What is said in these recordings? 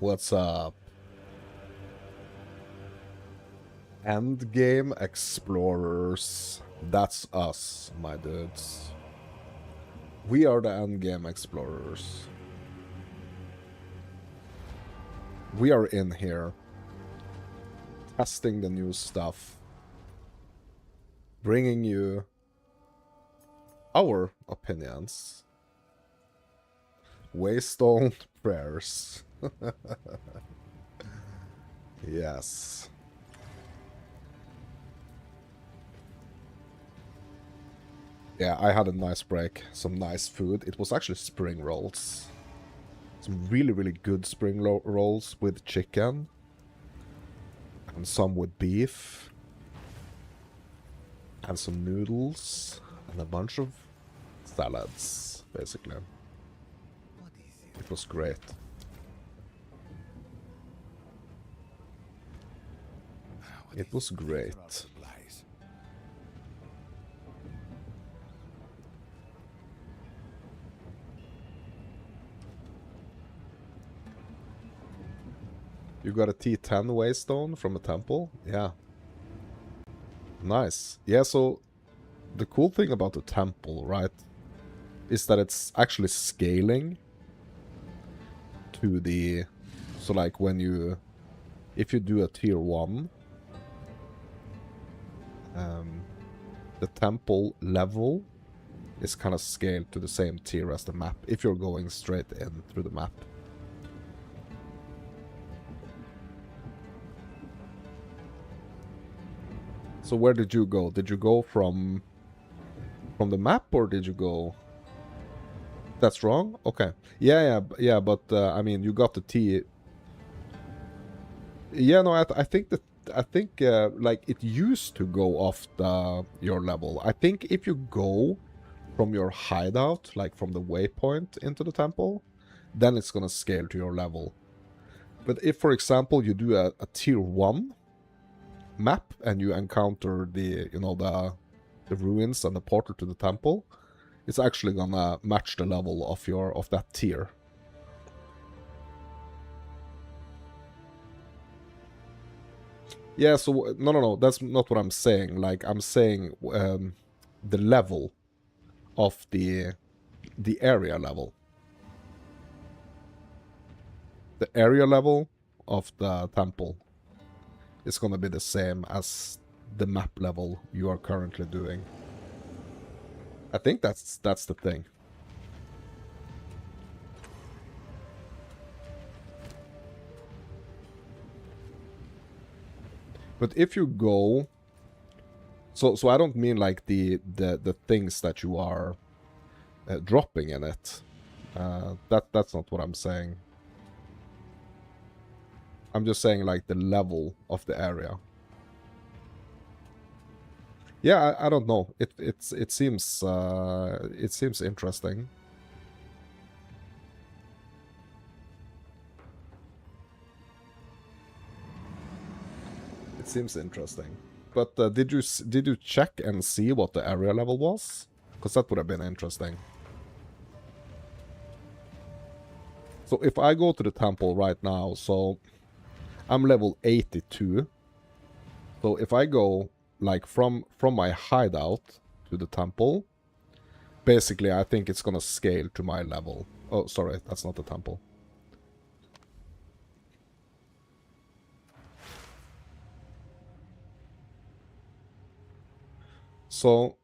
What's up? Endgame Explorers. That's us, my dudes. We are the Endgame Explorers. We are in here, testing the new stuff, bringing you our opinions. Waystone prayers. Yes. Yeah, I had a nice break. Some nice food. It was actually spring rolls. Some really, really good spring rolls with chicken. And some with beef. And some noodles. And a bunch of salads, basically. It was great. It was great. You got a T10 waystone from a temple? Yeah. Nice. Yeah, so the cool thing about the temple, right, is that it's actually scaling to the... So like when you... If you do a tier 1, the temple level is kind of scaled to the same tier as the map, if you're going straight in through the map. So where did you go? Did you go from the map, or did you go... That's wrong? Okay. Yeah, but I mean, you got the T... Yeah, no, I think that... I think, like, it used to go off your level. I think if you go from your hideout, like from the waypoint into the temple, then it's gonna scale to your level. But if, for example, you do a tier 1 map and you encounter the, you know, the ruins and the portal to the temple, it's actually gonna match the level of that tier. Yeah, so no, that's not what I'm saying. Like, I'm saying the level of the area level. The area level of the temple is gonna be the same as the map level you are currently doing. I think that's the thing. But if you go... So I don't mean like the things that you are dropping in it. That's not what I'm saying. I'm just saying like the level of the area. Yeah, I don't know. It seems interesting. It seems interesting. But did you check and see what the area level was? Because that would have been interesting. So if I go to the temple right now, so I'm level 82. So if I go like from my hideout to the temple, basically I think it's gonna scale to my level. Oh, sorry, that's not the temple. So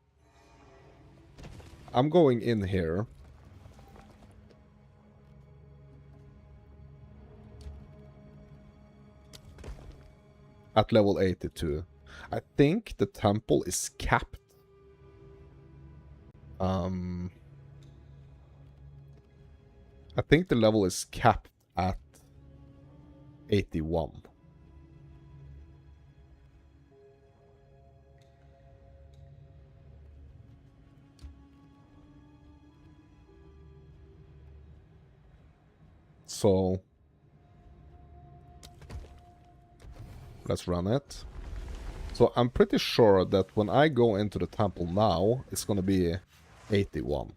I'm going in here. At level 82. I think the temple is capped. I think the level is capped at 81. So let's run it. So I'm pretty sure that when I go into the temple now, it's gonna be 81.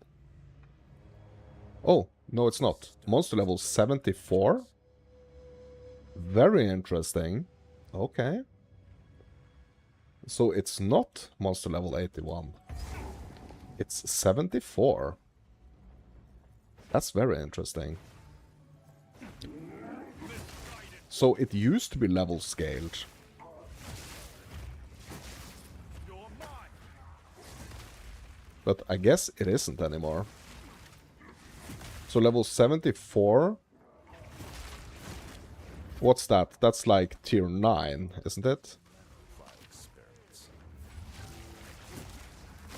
Oh, no, it's not. Monster level 74? Very interesting. Okay. So it's not monster level 81. It's 74. That's very interesting. So it used to be level scaled. But I guess it isn't anymore. So level 74... What's that? That's like tier 9, isn't it?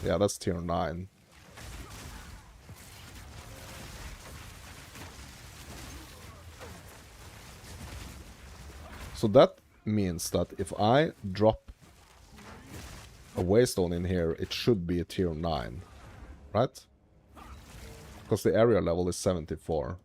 Yeah, that's tier 9. So that means that if I drop a waystone in here, it should be a tier 9, right? Because the area level is 74.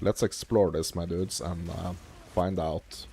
Let's explore this, my dudes, and find out.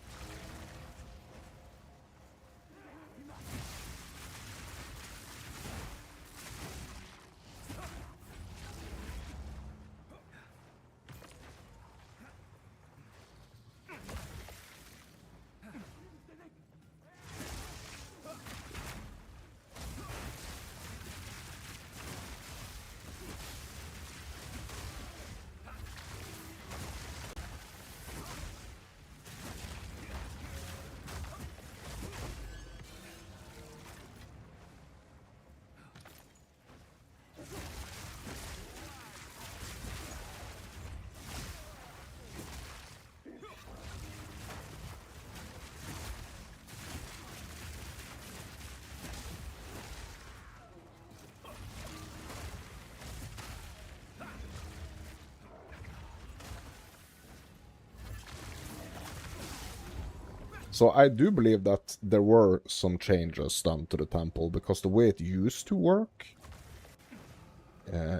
So I do believe that there were some changes done to the temple, because the way it used to work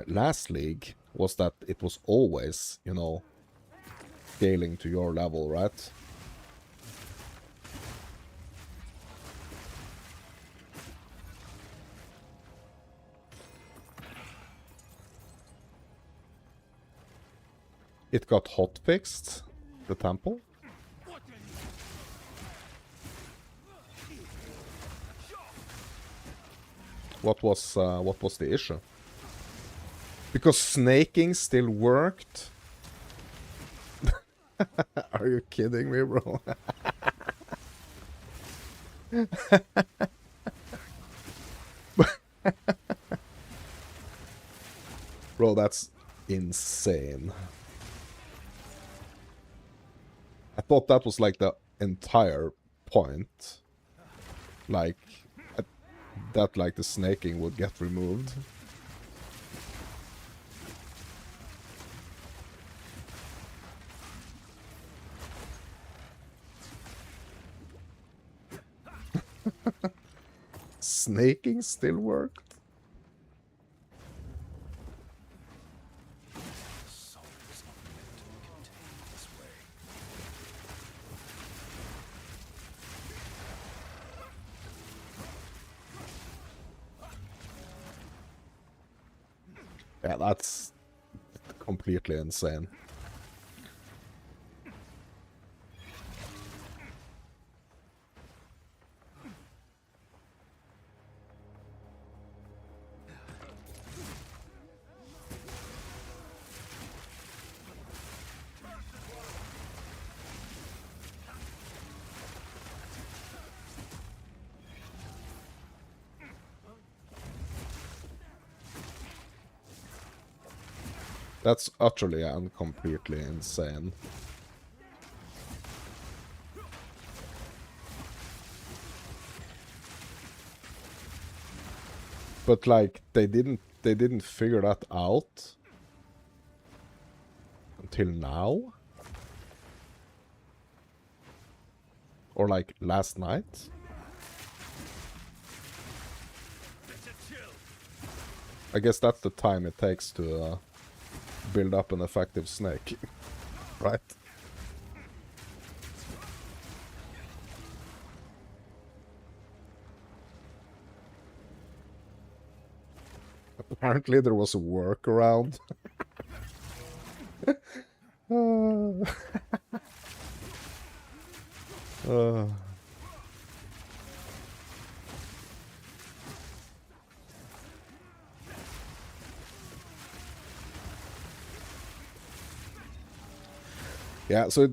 last league was that it was always, you know, scaling to your level, right? It got hotfixed, the temple. What was the issue? Because snaking still worked? Are you kidding me, bro? Bro, that's insane. I thought that was like the entire point. Like, that like the snaking would get removed. Snaking still worked? Yeah, that's completely insane. That's utterly and completely insane. But like they didn't figure that out until now? Or like last night? I guess that's the time it takes to build up an effective snake, right? Apparently there was a workaround. uh, Yeah, so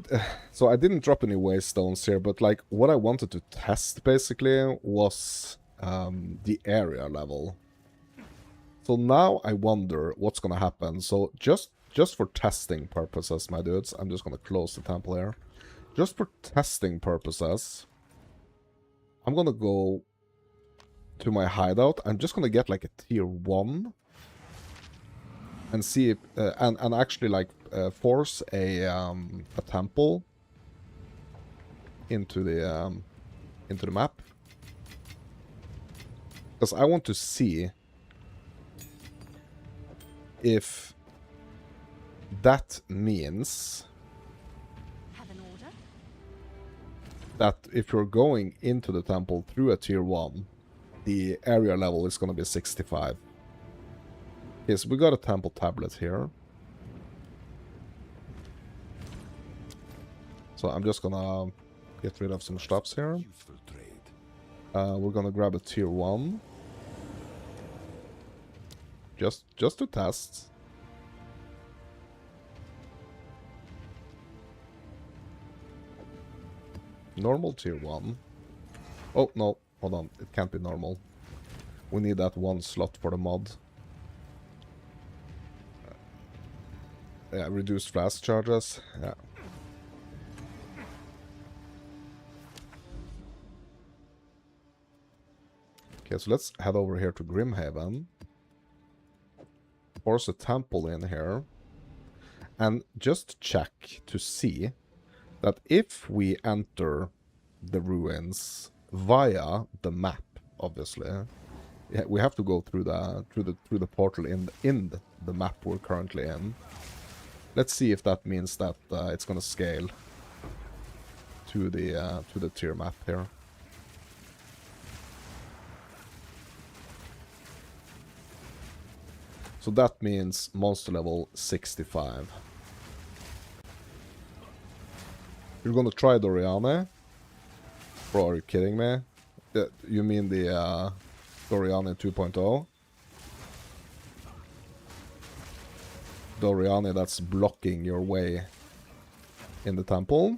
so I didn't drop any waste stones here, but like what I wanted to test basically was the area level. So now I wonder what's gonna happen. So just for testing purposes, my dudes, I'm just gonna close the temple here. Just for testing purposes, I'm gonna go to my hideout. I'm just gonna get like a tier 1 and see if and actually like force a temple into the map, because I want to see if that means that if you're going into the temple through a tier 1, the area level is going to be 65. Okay, so we got a temple tablet here. So I'm just gonna get rid of some stops here. We're gonna grab a tier 1. Just to test. Normal tier 1. Oh, no. Hold on. It can't be normal. We need that 1 slot for the mod. Yeah, reduced flash charges. Yeah. Okay, so let's head over here to Grimhaven. Force a temple in here. And just check to see that if we enter the ruins via the map, obviously, yeah, we have to go through the portal in the map we're currently in. Let's see if that means that it's gonna scale to the tier map here. So that means monster level 65. You're gonna try Doriane? Bro, are you kidding me? You mean the Doriane 2.0? Doriane that's blocking your way in the temple?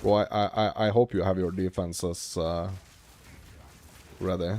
Well, I hope you have your defenses ready.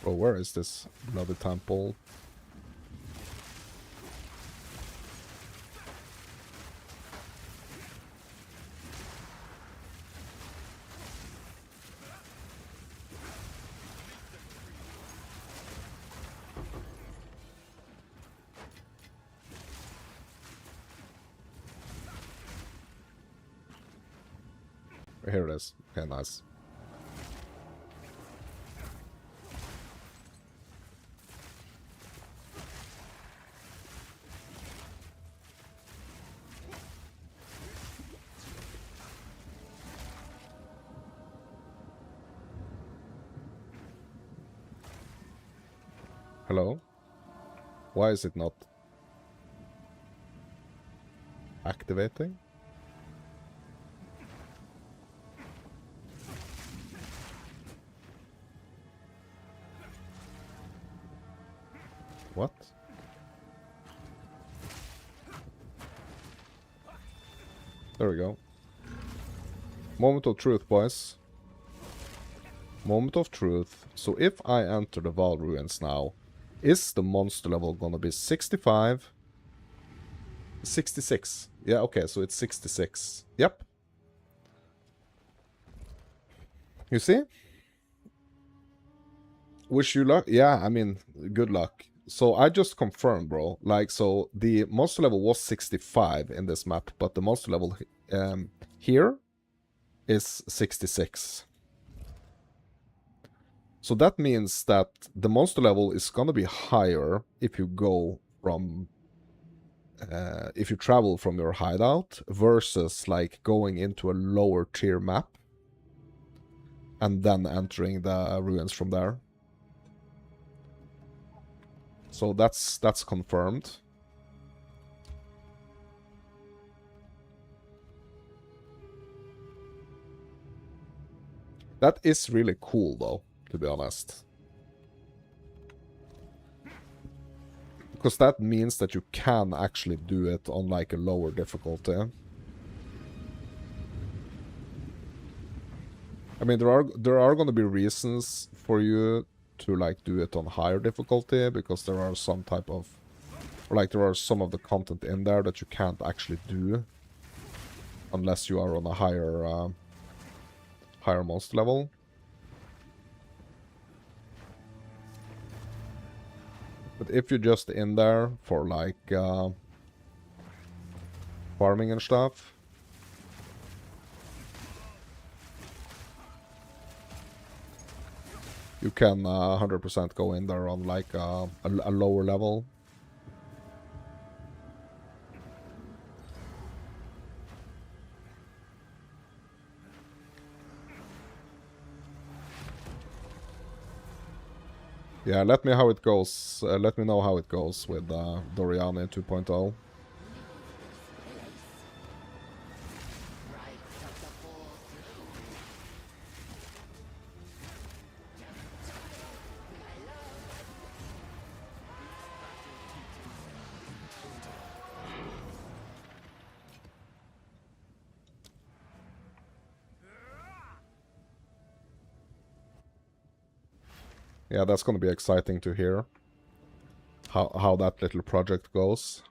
Bro, where is this bloody temple? Here it is. Okay, nice. Hello? Why is it not activating? What? There we go. Moment of truth, boys. Moment of truth. So if I enter the Val Ruins now, is the monster level gonna be 65? 66. Yeah, okay, so it's 66. Yep. You see? Wish you luck. Yeah, I mean, good luck. So I just confirmed, bro. Like, so the monster level was 65 in this map, but the monster level here is 66. So that means that the monster level is gonna be higher if you go from if you travel from your hideout versus like going into a lower tier map and then entering the ruins from there. So that's confirmed. That is really cool though, to be honest. Because that means that you can actually do it on like a lower difficulty. I mean, there are going to be reasons for you to like do it on higher difficulty, because there are some type of, or like there are some of the content in there that you can't actually do unless you are on a higher monster level. But if you're just in there for like farming and stuff, you can 100% go in there on like a lower level. Yeah, let me how it goes. Let me know how it goes with Doriani 2.0. Yeah, that's gonna be exciting to hear how that little project goes.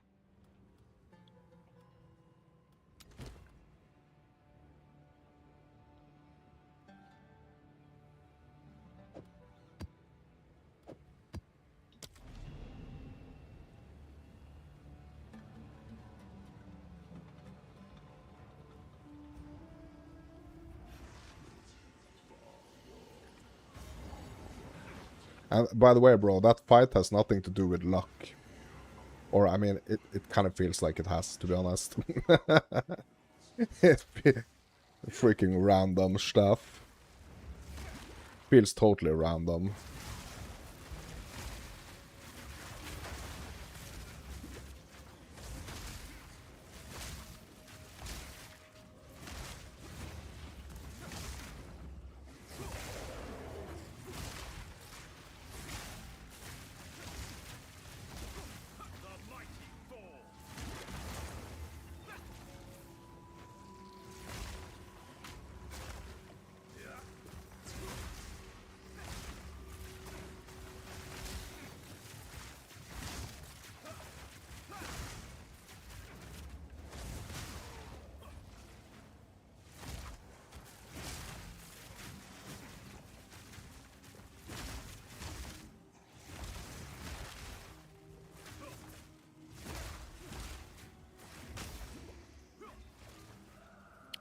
And by the way, bro, that fight has nothing to do with luck. Or, I mean, it kind of feels like it has, to be honest. It's freaking random stuff. Feels totally random.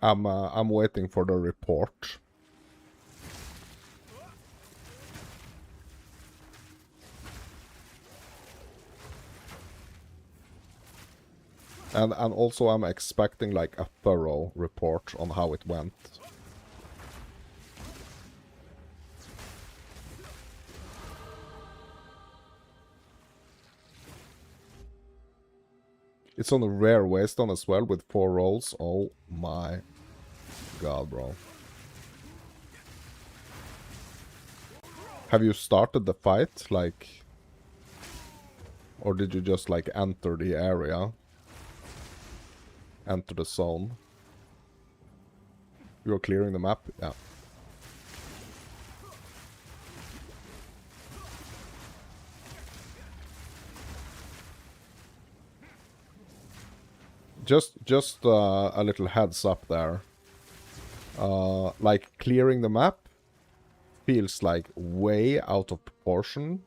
I'm waiting for the report. And also I'm expecting like a thorough report on how it went. It's on a rare wasteland as well with 4 rolls. Oh my god, bro. Have you started the fight, like... Or did you just, like, enter the area? Enter the zone? You're clearing the map? Yeah. Just a little heads up there. Like, clearing the map feels, like, way out of proportion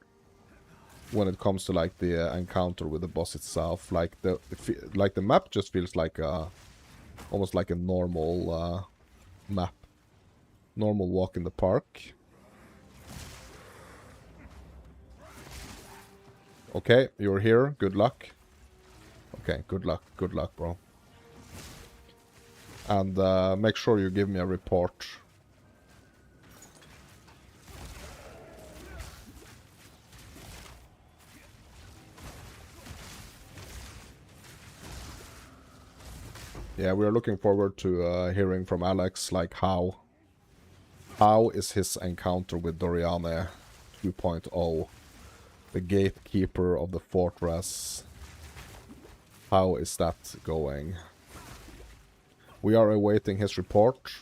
when it comes to, like, the encounter with the boss itself. Like, the map just feels like almost like a normal map. Normal walk in the park. Okay, you're here. Good luck. Okay, good luck, bro. And make sure you give me a report. Yeah, we are looking forward to hearing from Alex, like how is his encounter with Doriane 2.0, the gatekeeper of the fortress. How is that going? We are awaiting his report.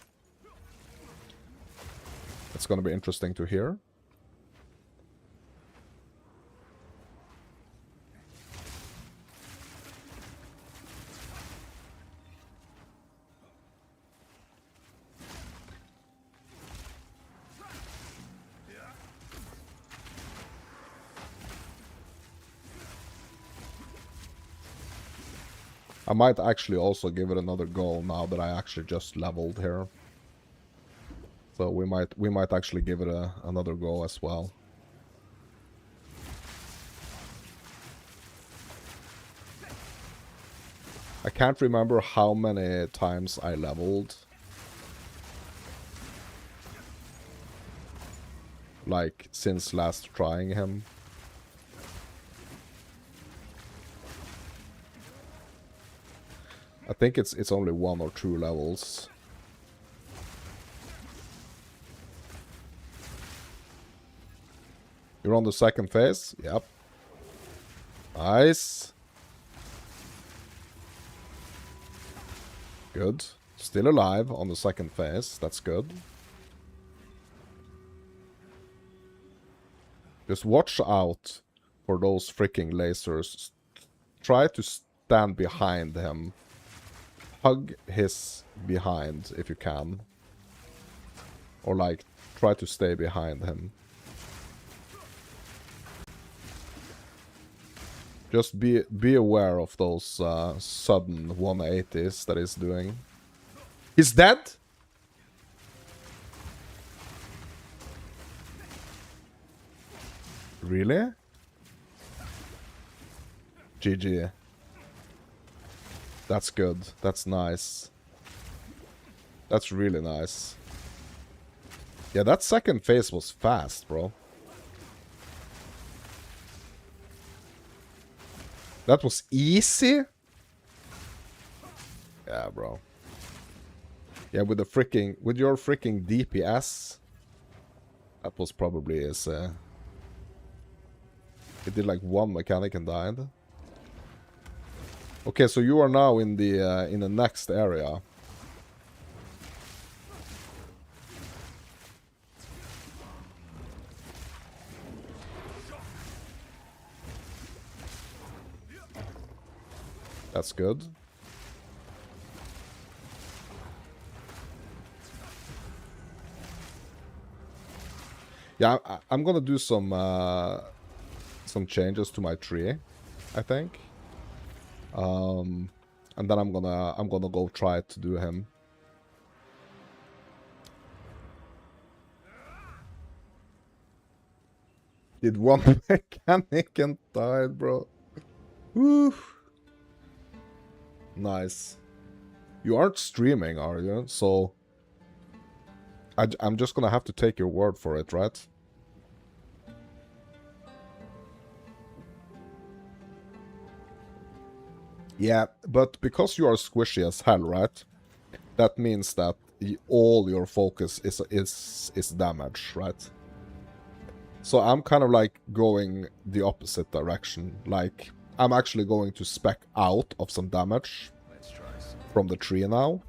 It's going to be interesting to hear. I might actually also give it another go now that I actually just leveled here. So we might actually give it another go as well. I can't remember how many times I leveled. Like, since last trying him. I think it's only 1 or 2 levels. You're on the second phase? Yep. Nice. Good. Still alive on the second phase. That's good. Just watch out for those freaking lasers. Try to stand behind him. Hug his behind if you can. Or like, try to stay behind him. Just be aware of those sudden 180s that he's doing. He's dead? Really? GG. That's good. That's nice. That's really nice. Yeah, that second phase was fast, bro. That was easy? Yeah, bro. Yeah, with your freaking DPS. That was probably his it did like 1 mechanic and died. Okay, so you are now in the next area. That's good. Yeah, I'm gonna do some changes to my tree, I think. And then I'm gonna go try to do him. Did one mechanic and died, bro. Woo. Nice. You aren't streaming, are you? So I'm just gonna have to take your word for it, right? Yeah, but because you are squishy as hell, right? That means that all your focus is damage, right? So I'm kind of like going the opposite direction. Like, I'm actually going to spec out of some damage from the tree now.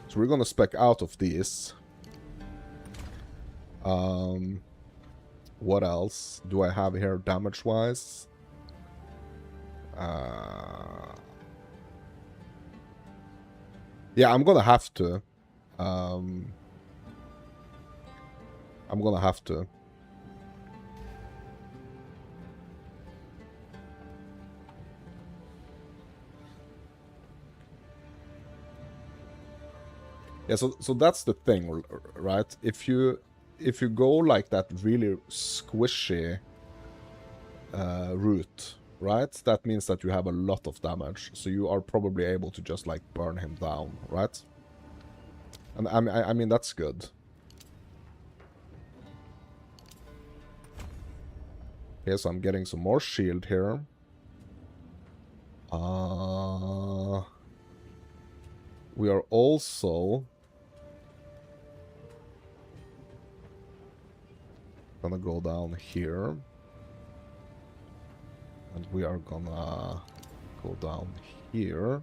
So we're gonna spec out of these. What else do I have here damage-wise? Yeah, I'm gonna have to. I'm gonna have to. Yeah, so that's the thing, right? If you go like that really squishy route, right? That means that you have a lot of damage, so you are probably able to just like burn him down, right? And I mean that's good. Okay, so I'm getting some more shield here. We are also gonna go down here. And we are gonna go down here.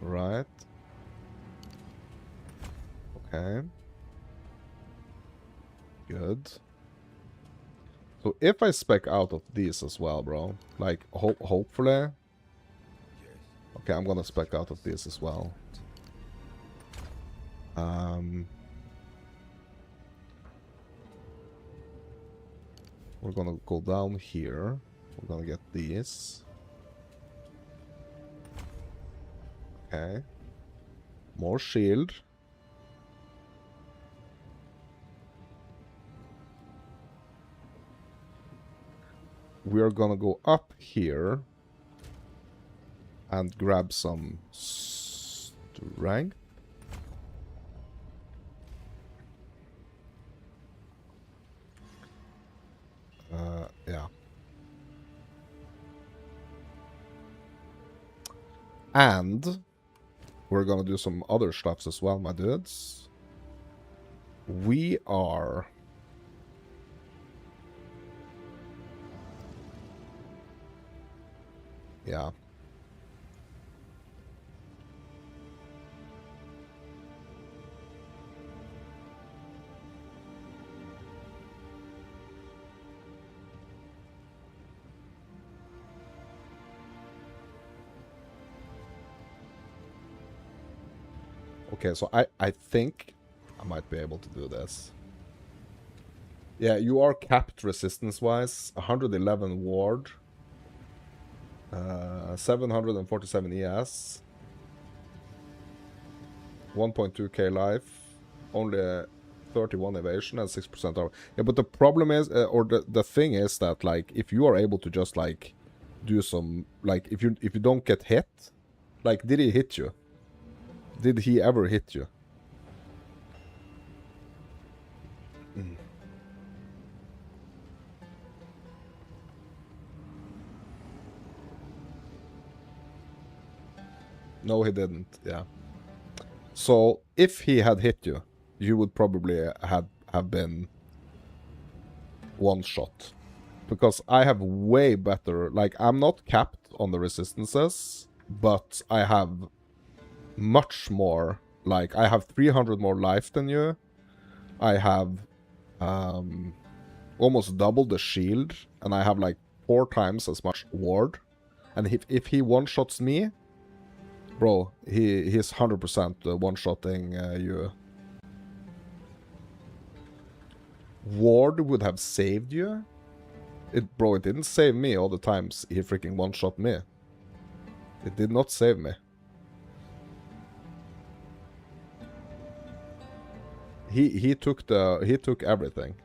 Right. Okay. Good. So if I spec out of these as well, bro, like hopefully. Okay, I'm gonna spec out of these as well. We're gonna go down here. We're gonna get these. Okay. More shield. We are gonna go up here and grab some strength. Yeah. And we're gonna do some other stuffs as well, my dudes. We are... Yeah. Okay, so I think I might be able to do this. Yeah, you are capped resistance-wise. 111 ward. 747 ES. 1.2k life. Only 31 evasion and 6% armor. Yeah, but the problem is, or the thing is that, like, if you are able to just, like, do some... Like, if you don't get hit... Like, did he hit you? Did he ever hit you? No, he didn't. Yeah. So, if he had hit you, you would probably have been one shot. Because I have way better... Like, I'm not capped on the resistances, but I have much more... Like, I have 300 more life than you. I have almost double the shield, and I have, like, 4 times as much ward. And if he one-shots me... Bro, he's 100% one-shotting you. Ward would have saved you? Bro, it didn't save me all the times he freaking one-shot me. It did not save me. He took everything.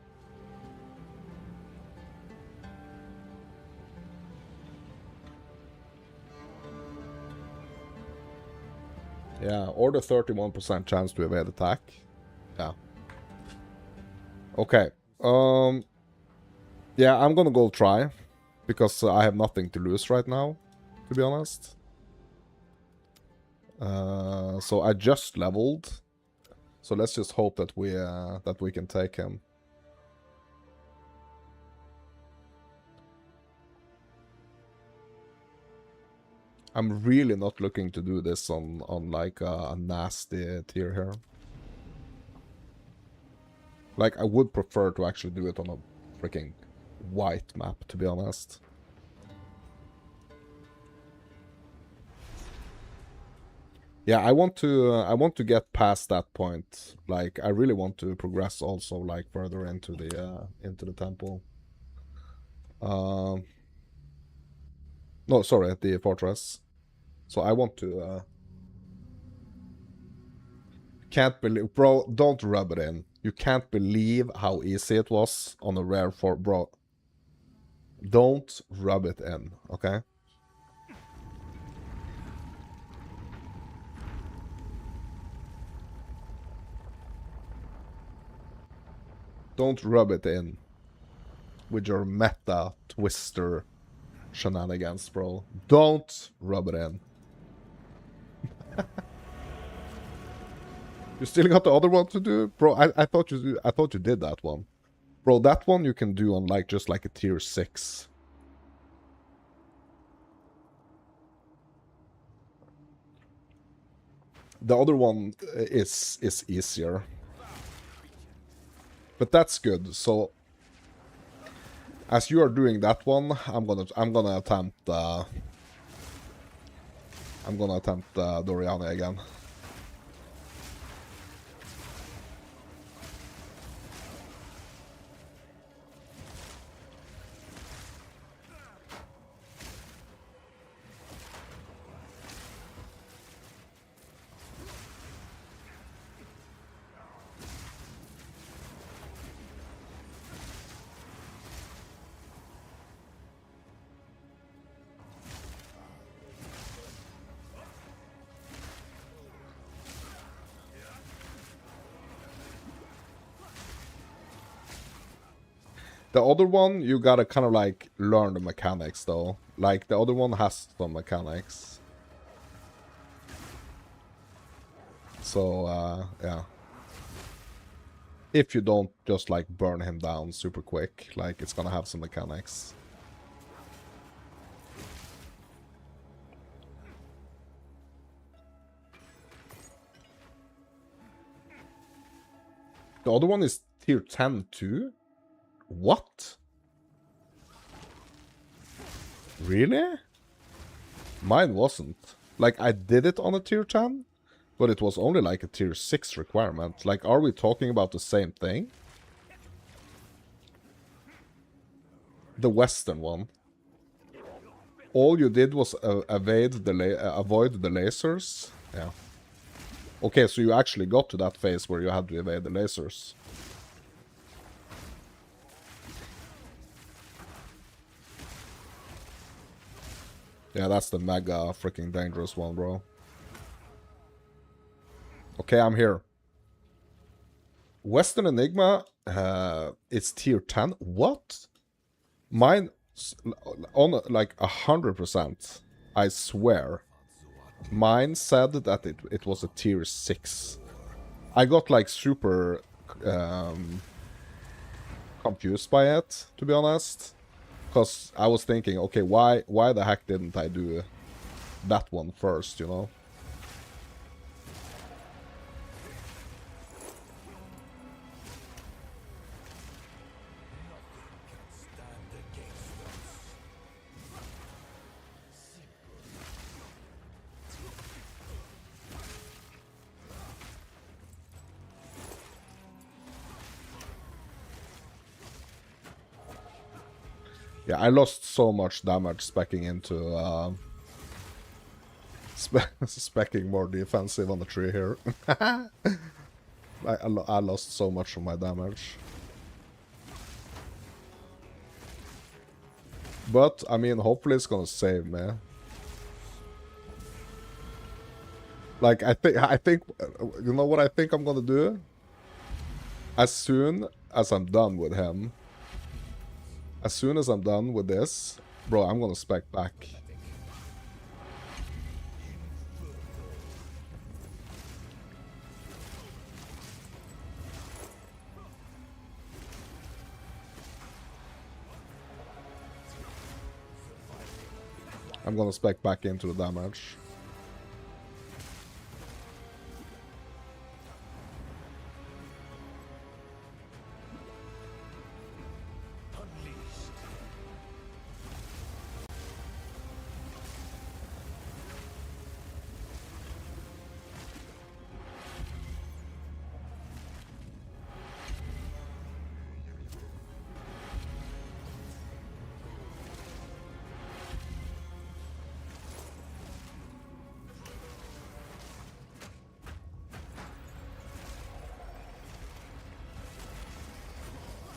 Yeah, or the 31% chance to evade attack. Yeah. Okay. Yeah, I'm gonna go try. Because I have nothing to lose right now, to be honest. So I just leveled. So let's just hope that we can take him. I'm really not looking to do this on like a nasty tier here. Like, I would prefer to actually do it on a freaking white map, to be honest. Yeah, I want to get past that point. Like, I really want to progress also, like, further into the temple. No, sorry, at the fortress. So I want to... Can't believe... Bro, don't rub it in. You can't believe how easy it was on a rare fort, bro. Don't rub it in, okay? Don't rub it in with your meta twister shenanigans, bro. Don't rub it in. You still got the other one to do? Bro, I thought you did that one. Bro, that one you can do on like just like a tier 6. The other one is easier. But that's good. So as you are doing that one, I'm gonna attempt Doriani again. The other one, you gotta kind of like learn the mechanics though. Like the other one has some mechanics. So, yeah. If you don't just like burn him down super quick, like it's gonna have some mechanics. The other one is tier 10 too? What? Really? Mine wasn't. Like, I did it on a tier 10, but it was only like a tier 6 requirement. Like, are we talking about the same thing? The Western one. All you did was avoid the lasers? Yeah. Okay, so you actually got to that phase where you had to evade the lasers. Yeah, that's the mega freaking dangerous one, bro. Okay, I'm here. Western Enigma, it's tier 10. What? Mine, on like 100%, I swear. Mine said that it was a tier 6. I got like super confused by it, to be honest. Because I was thinking, okay, why the heck didn't I do that one first, you know? Yeah, I lost so much damage specking into specking more defensive on the tree here. I lost so much of my damage. But, I mean, hopefully it's gonna save me. Like, I think, you know what I think I'm gonna do? As soon as I'm done with him, as soon as I'm done with this, bro, I'm gonna spec back. I'm gonna spec back into the damage.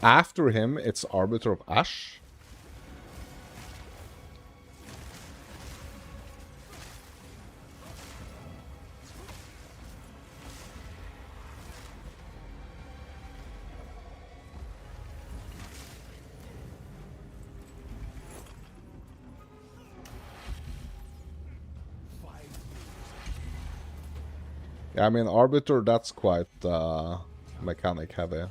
After him, it's Arbiter of Ash. Yeah, I mean, Arbiter, that's quite mechanic heavy.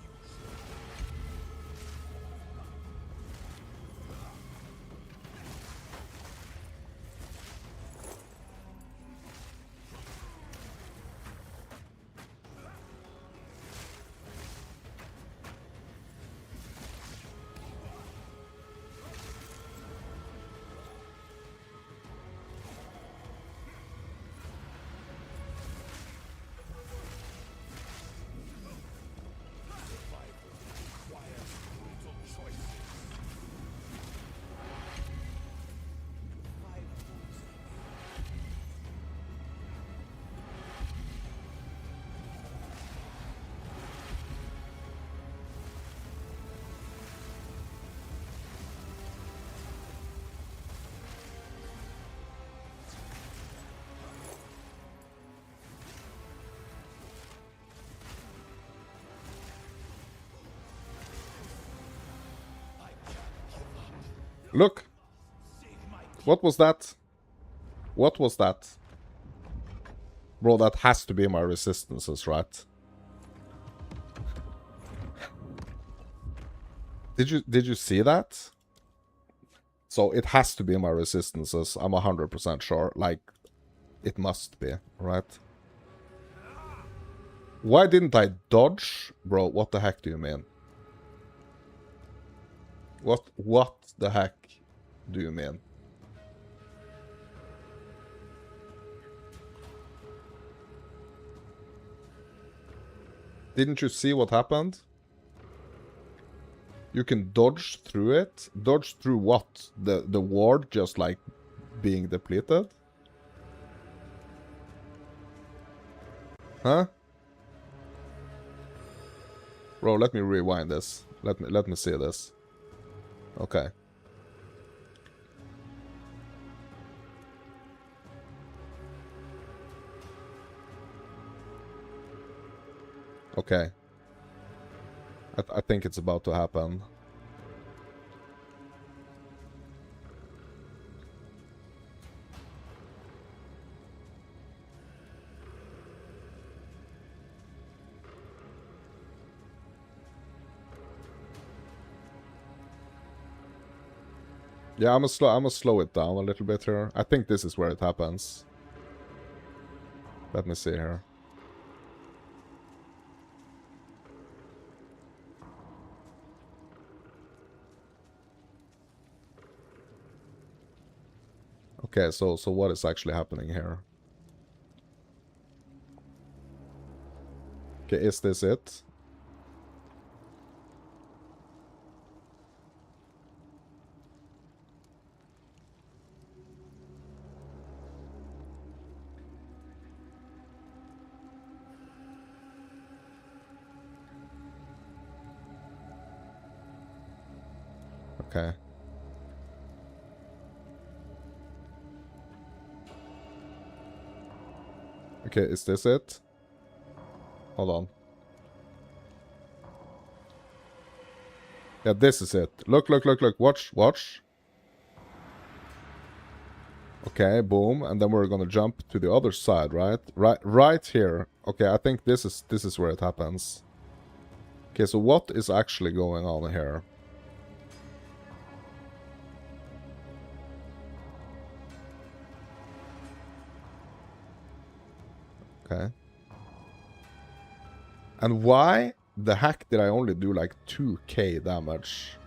Look! What was that? What was that? Bro, that has to be my resistances, right? Did you see that? So it has to be my resistances. I'm 100% sure. Like, it must be, right? Why didn't I dodge? Bro, what the heck do you mean? What the heck do you mean? Didn't you see what happened? You can dodge through it. Dodge through what? The ward just like being depleted? Huh? Bro, let me rewind this. Let me see this. Okay. Okay. I think it's about to happen. Yeah, I'm gonna slow it down a little bit here. I think this is where it happens. Let me see here. Okay, so what is actually happening here? Okay, is this it? Okay. Okay, is this it? Hold on. Yeah, this is it. Look, look, look, look. Watch, watch. Okay, boom. And then we're gonna jump to the other side, right? Right here. Okay, I think this is where it happens. Okay, so what is actually going on here? Okay. And why the heck did I only do like 2k damage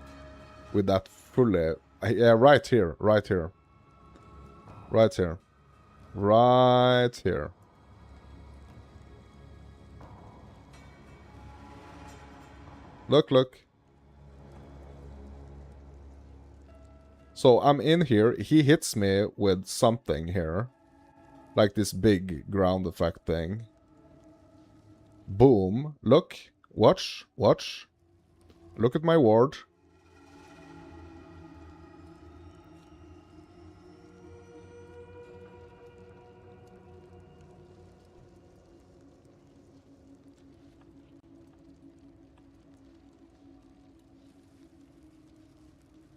with that fully... Yeah, right here, right here. Right here. Right here. Look, look. So I'm in here. He hits me with something here. Like this big ground effect thing. Boom. Look. Watch. Watch. Look at my ward.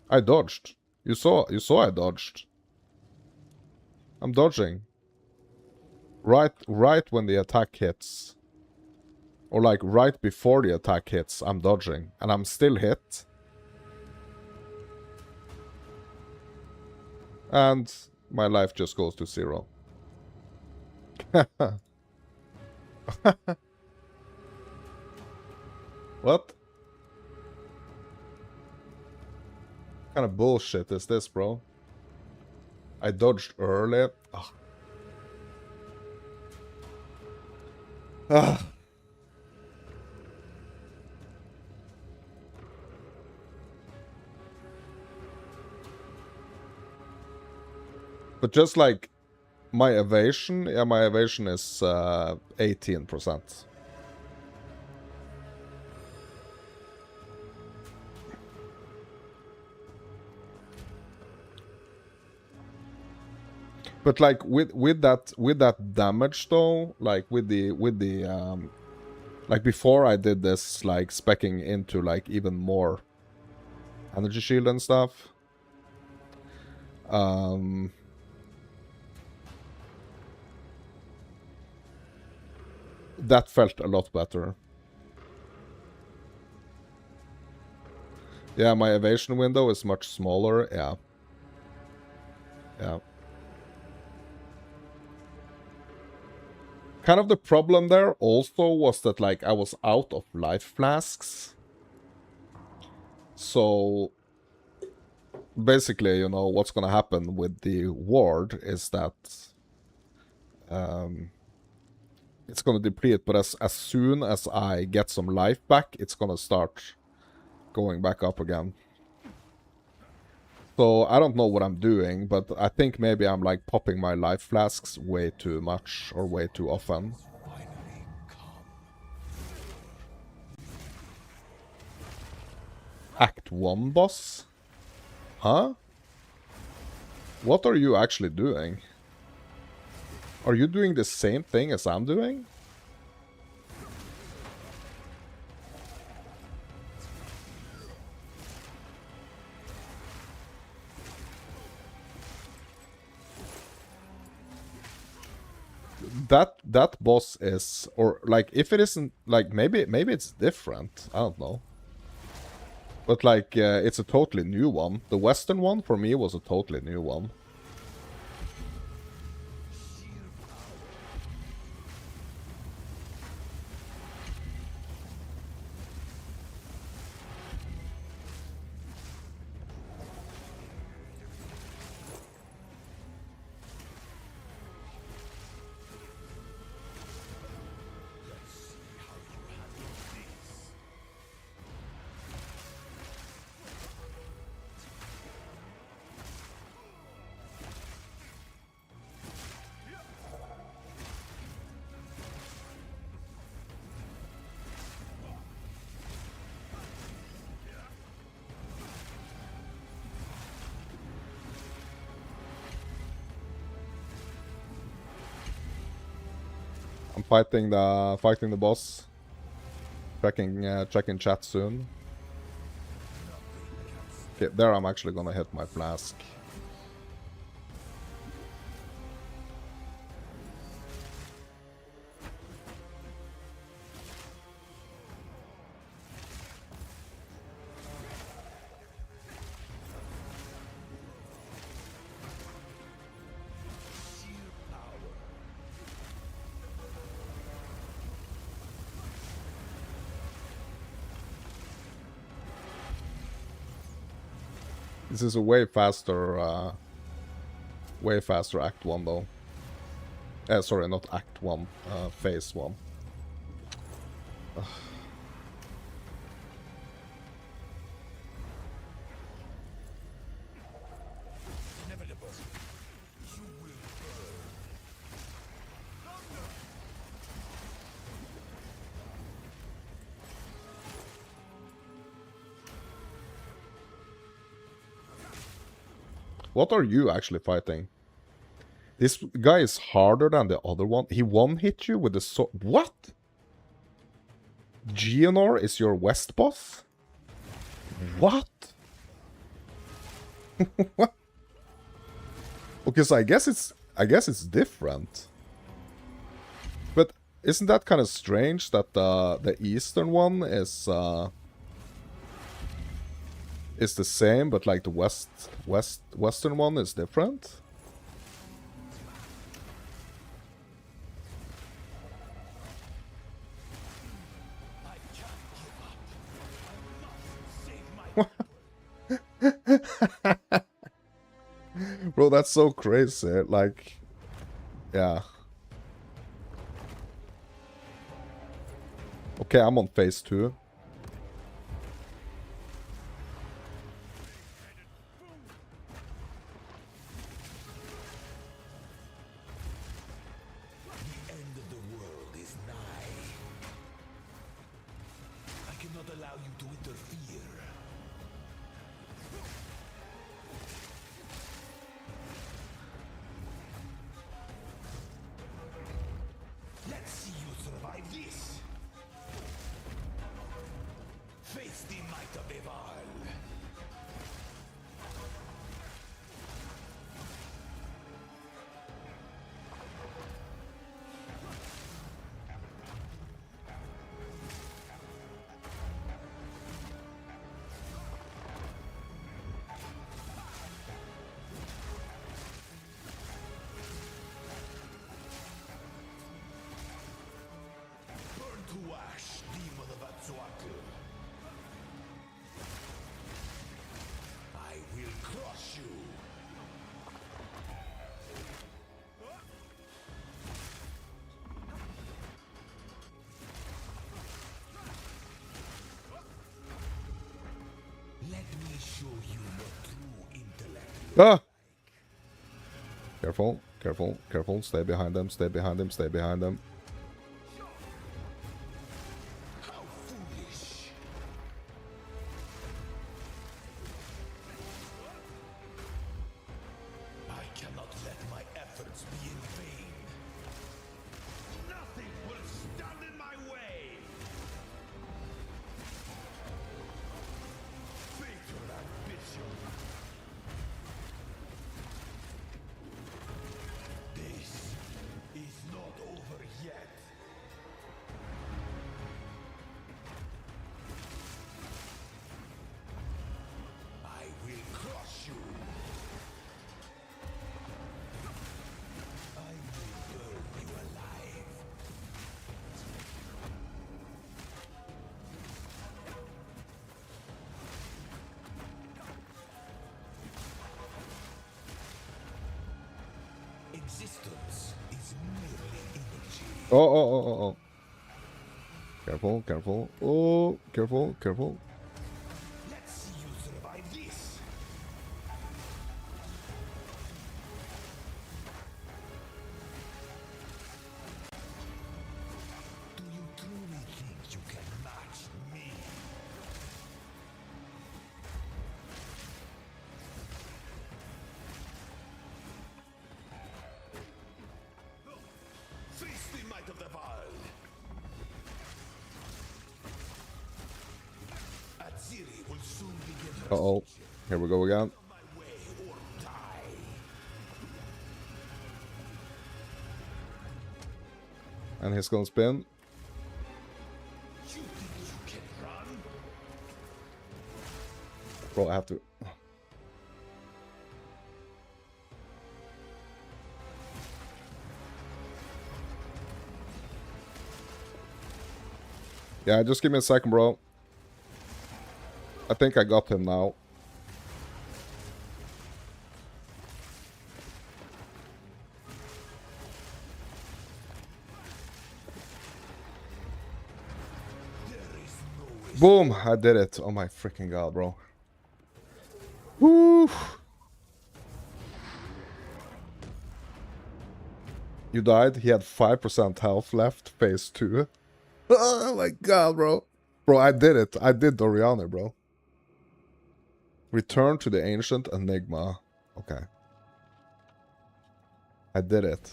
I dodged. You saw I dodged. I'm dodging. Right when the attack hits. Or like right before the attack hits, I'm dodging. And I'm still hit. And my life just goes to 0. What kind of bullshit is this, bro? I dodged early. Ugh. Ugh. But just like my evasion, yeah, my evasion is 18%. But like with that damage though, like with the like before I did this like speccing into like even more energy shield and stuff. That felt a lot better. Yeah, my evasion window is much smaller. Yeah. Yeah. Kind of the problem there also was that like I was out of life flasks. So basically, you know, what's gonna happen with the ward is that it's gonna deplete, but as soon as I get some life back, it's gonna start going back up again. So I don't know what I'm doing, but I think maybe I'm like popping my life flasks way too much or way too often. Act 1 boss? Huh? What are you actually doing? Are you doing the same thing as I'm doing? That boss is, or like if it isn't, like maybe it's different. I don't know. But like it's a totally new one. The Western one for me was a totally new one. fighting the boss. Checking chat soon. Okay, there I'm actually gonna hit my flask. This is a way faster Act 1 though. Sorry, not Act 1, Phase 1. Ugh. What are you actually fighting? This guy is harder than the other one. He one-hit you with the sword. What? Geonor is your West boss? What? What? Okay, so I guess it's different. But isn't that kind of strange that the Eastern one is the same, but like the Western one is different? Bro, that's so crazy. Like, yeah. Okay, I'm on phase 2. The end of the world is nigh. I cannot allow you to interfere. Let's see you survive this. Face the might of Eval. Burn to ash, demon of Atsuaku. I will crush you. Let me show you what true intellect looks Ah! Careful, careful, careful. Stay behind them, stay behind them, stay behind them. How foolish! I cannot let my efforts be in vain. Nothing will stand in my way. Fatal ambition. This is not over yet. I will crush you. I will burn you alive. Existence is merely energy. Oh. Careful, careful. Oh, careful, careful. Let's see you survive this. Do you truly think you can match me? Face the might of the Val. Uh-oh. Here we go again. And he's gonna spin. Bro, I have to... Yeah, just give me a second, bro. I think I got him now. Boom! I did it. Oh my freaking god, bro. Woo! You died? He had 5% health left. Phase 2. Oh my god, bro. Bro, I did it. I did Doriana, bro. Return to the ancient enigma. Okay. I did it.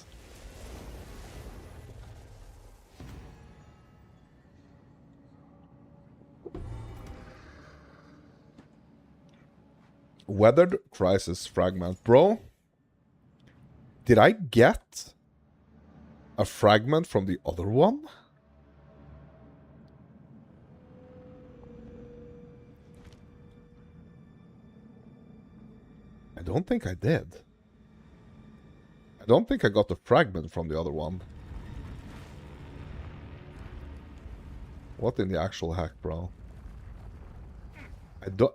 Weathered crisis fragment. Bro, did I get a fragment from the other one? I don't think I did. I don't think I got the fragment from the other one. What in the actual heck, bro? I don't...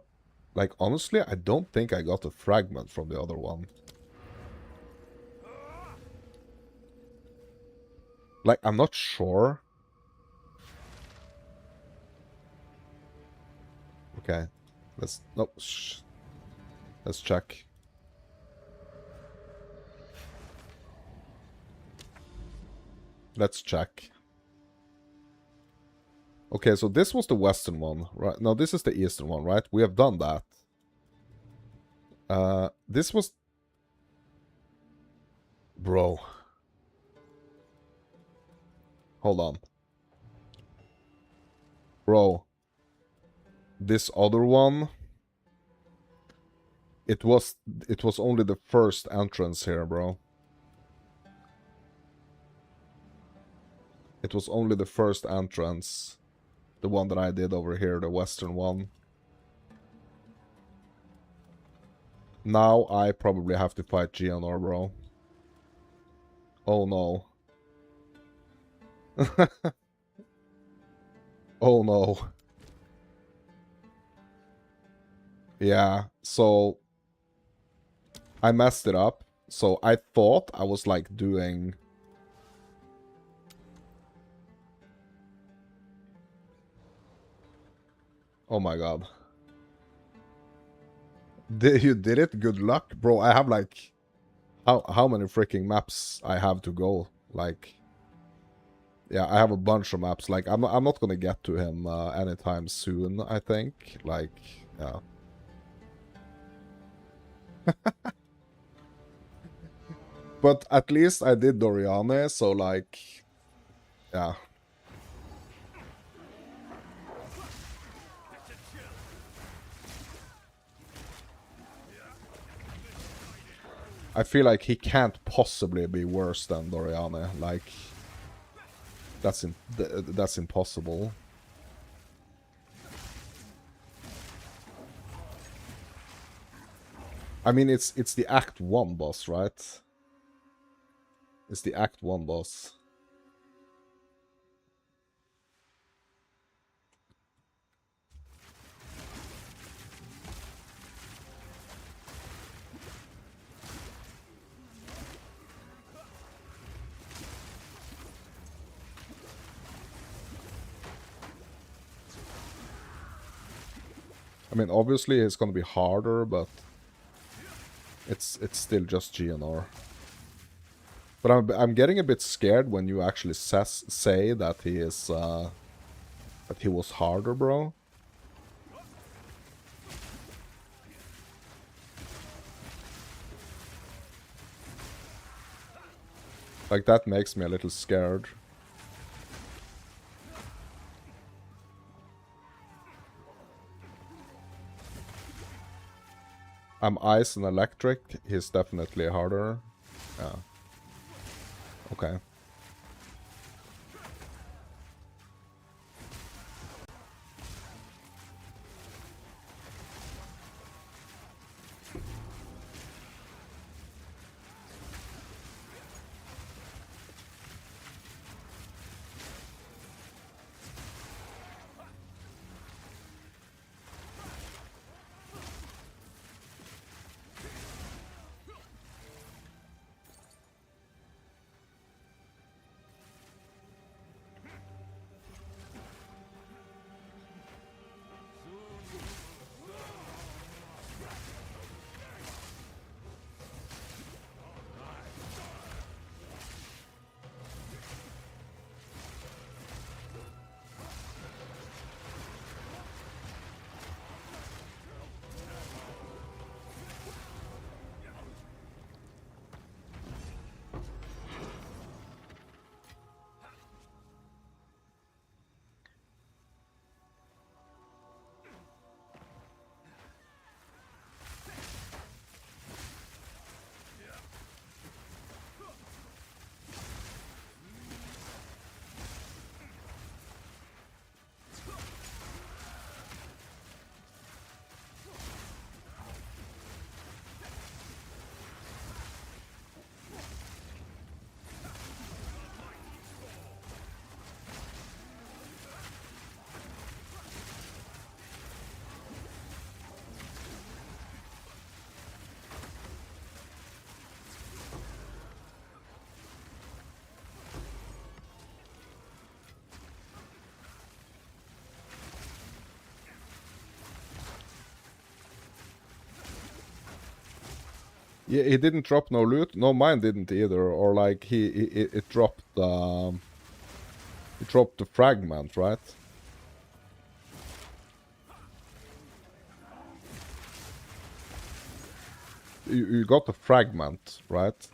Like, honestly, I don't think I got a fragment from the other one. Like, I'm not sure. Okay. Let's... No, shh. Let's check. Let's check. Okay, so this was the western one, right? No, this is the eastern one, right? We have done that. This was... Bro. Hold on. Bro. This other one... It was only the first entrance here, bro. It was only the first entrance. The one that I did over here, the western one. Now I probably have to fight GNR, bro. Oh no. Oh no. Yeah, so... I messed it up. So I thought I was like doing... Oh my god. You did it? Good luck? Bro, I have like... How many freaking maps I have to go? Like... Yeah, I have a bunch of maps. Like, I'm not gonna get to him anytime soon, I think. Like, yeah. But at least I did Doriane, so like... Yeah. I feel like he can't possibly be worse than Doriane. Like... That's impossible. I mean, it's the Act 1 boss, right? It's the Act 1 boss. I mean, obviously it's gonna be harder, but it's still just GNR. But I'm getting a bit scared when you actually say that he is that he was harder, bro. Like, that makes me a little scared. I'm ice and electric. He's definitely harder. Yeah. Okay. Yeah, he didn't drop no loot. No, mine didn't either. Or like it dropped it dropped the fragment, right? You got the fragment, right?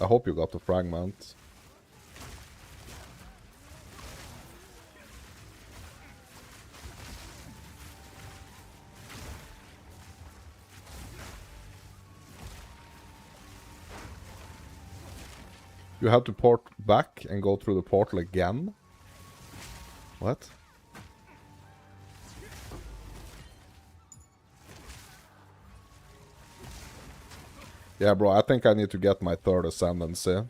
I hope you got the fragment. You have to port back and go through the portal again? What? Yeah, bro, I think I need to get my third ascendancy.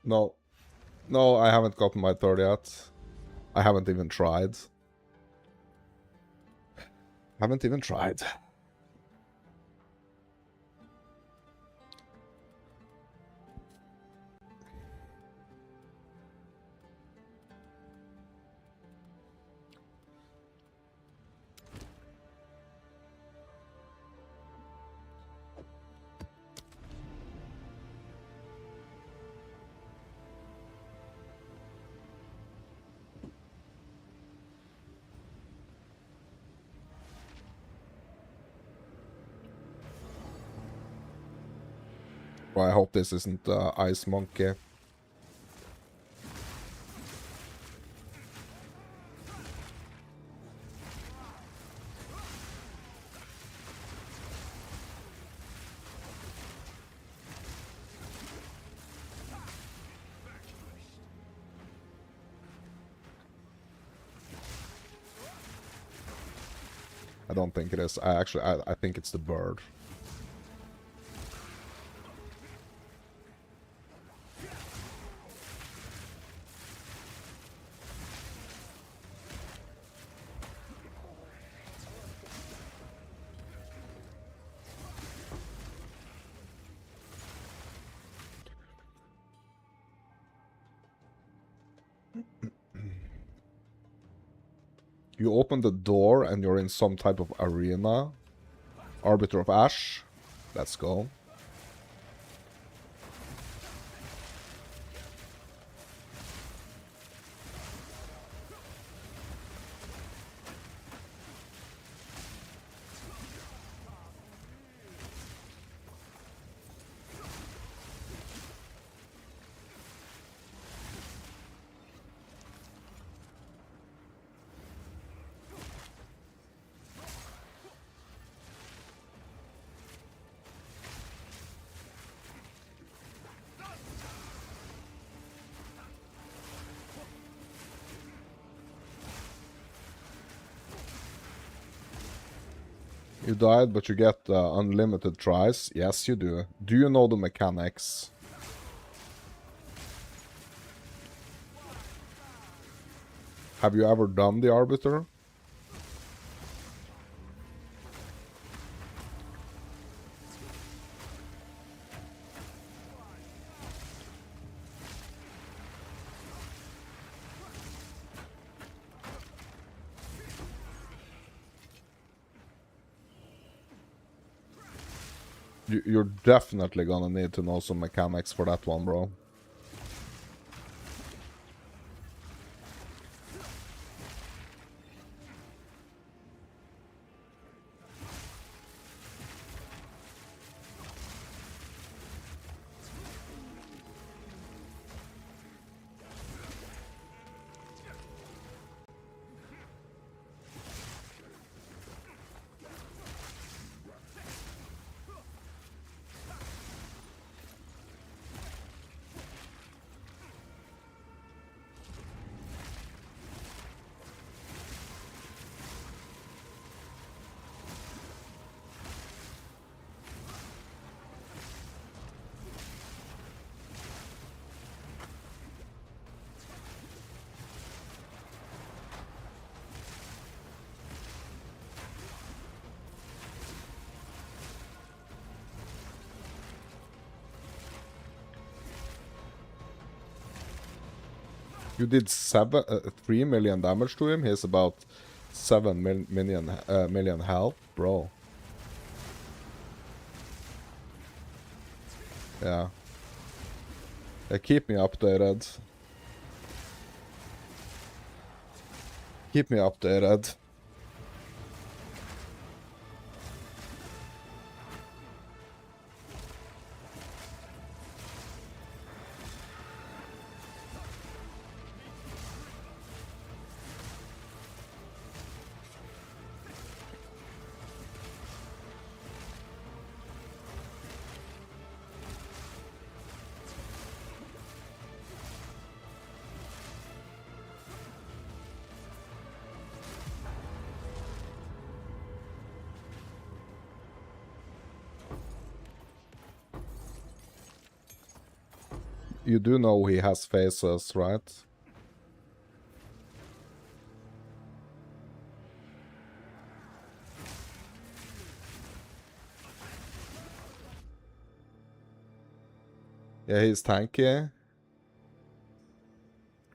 No. No, I haven't gotten my third yet. I haven't even tried. Haven't even tried. Well, I hope this isn't Ice Monkey. I don't think it is. I think it's the bird. You open the door and you're in some type of arena. Arbiter of Ash. Let's go. You died, but you get unlimited tries. Yes, you do. Do you know the mechanics? Have you ever done the Arbiter? You're definitely gonna need to know some mechanics for that one, bro. You did 3 million damage to him. He has about 7 million health, bro. Yeah. Keep me updated. Keep me updated. You do know he has faces, right? Yeah, he's tanky.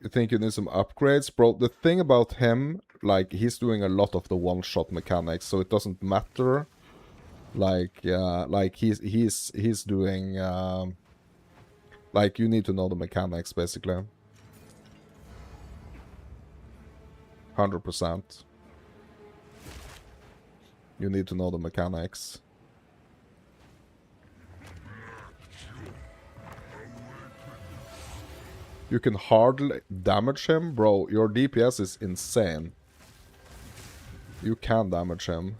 You think you need some upgrades? Bro, the thing about him, like, he's doing a lot of the one-shot mechanics, so it doesn't matter. Like he's doing, like, you need to know the mechanics, basically. 100%. You need to know the mechanics. You can hardly damage him? Bro, your DPS is insane. You can damage him.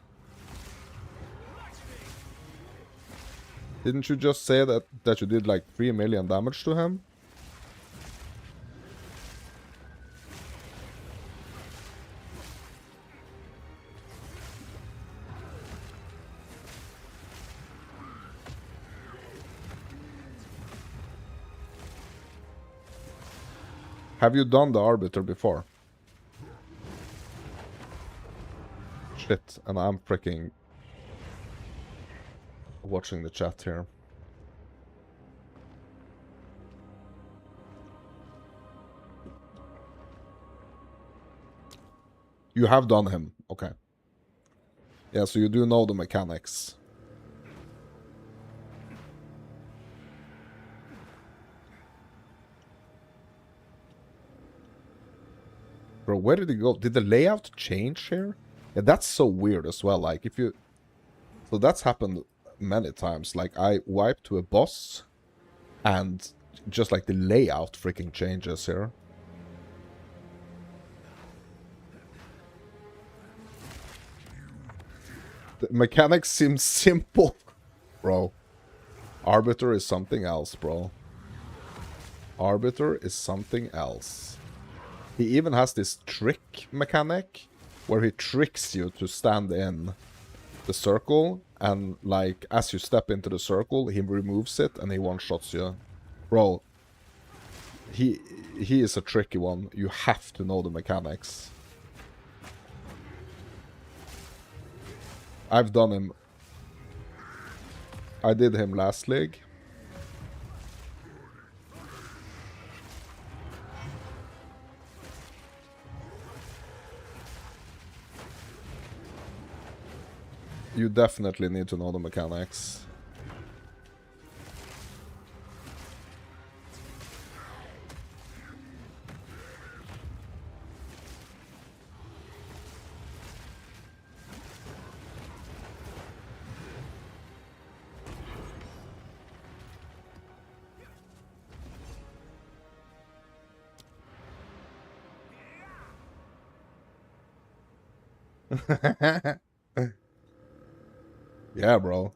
Didn't you just say that you did like 3 million damage to him? Have you done the Arbiter before? Shit, and I'm freaking watching the chat here. You have done him. Okay. Yeah, so you do know the mechanics. Bro, where did he go? Did the layout change here? Yeah, that's so weird as well. Like, if you... So that's happened many times. Like, I wipe to a boss, and just like the layout freaking changes here. The mechanics seem simple. Bro. Arbiter is something else, bro. Arbiter is something else. He even has this trick mechanic where he tricks you to stand in the circle, and like as you step into the circle, he removes it and he one-shots you. Bro, he is a tricky one. You have to know the mechanics. I've done him. I did him last league. You definitely need to know the mechanics. Yeah, bro.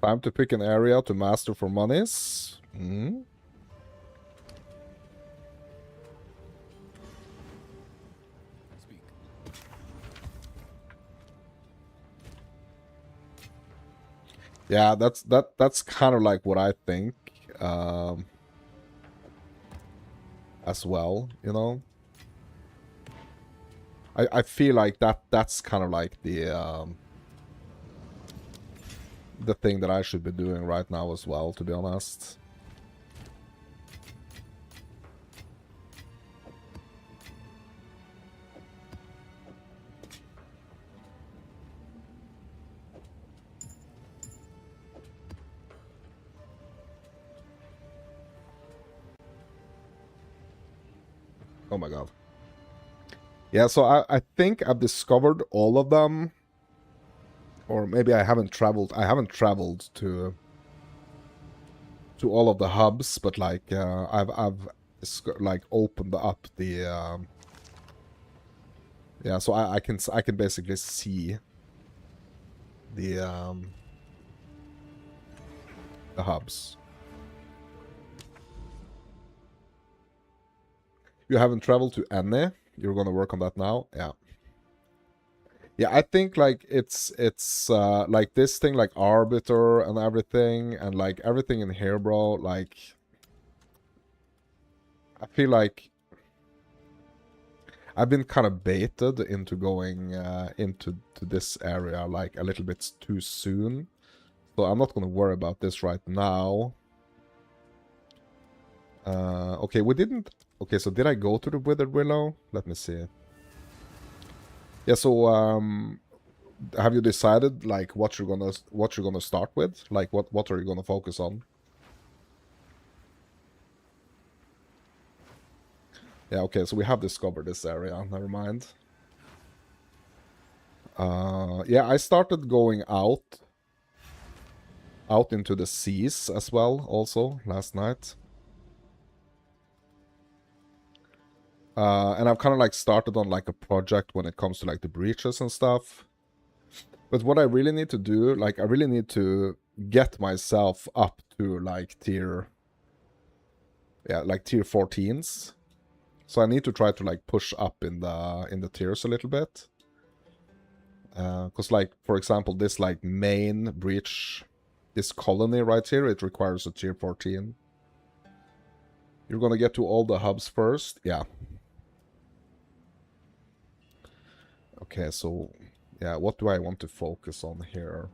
Time to pick an area to master for monies. Hmm? Yeah, that's kind of like what I think as well, you know. I feel like that's kind of like the thing that I should be doing right now as well, to be honest. Oh my god. Yeah, so I think I've discovered all of them. Or maybe I haven't traveled. I haven't traveled to all of the hubs, but like I've like opened up the yeah, so I can basically see the hubs. You haven't traveled to any. You're gonna work on that now. Yeah. Yeah, I think like it's like this thing, like Arbiter and everything, and like everything in here, bro. Like I feel like I've been kind of baited into going into this area like a little bit too soon. So I'm not gonna worry about this right now. Okay, we didn't. Okay, so did I go to the Withered Willow? Let me see. Yeah, so have you decided like what you're gonna start with? Like what are you gonna focus on? Yeah, okay, so we have discovered this area. Never mind. Yeah, I started going out into the seas as well also last night. And I've kind of like started on like a project when it comes to like the breaches and stuff. But what I really need to do, like I really need to get myself up to like tier 14s. So I need to try to like push up in the tiers a little bit. Because like for example this like main breach, this colony right here, it requires a tier 14. You're gonna get to all the hubs first. Yeah. Okay, so yeah, what do I want to focus on here?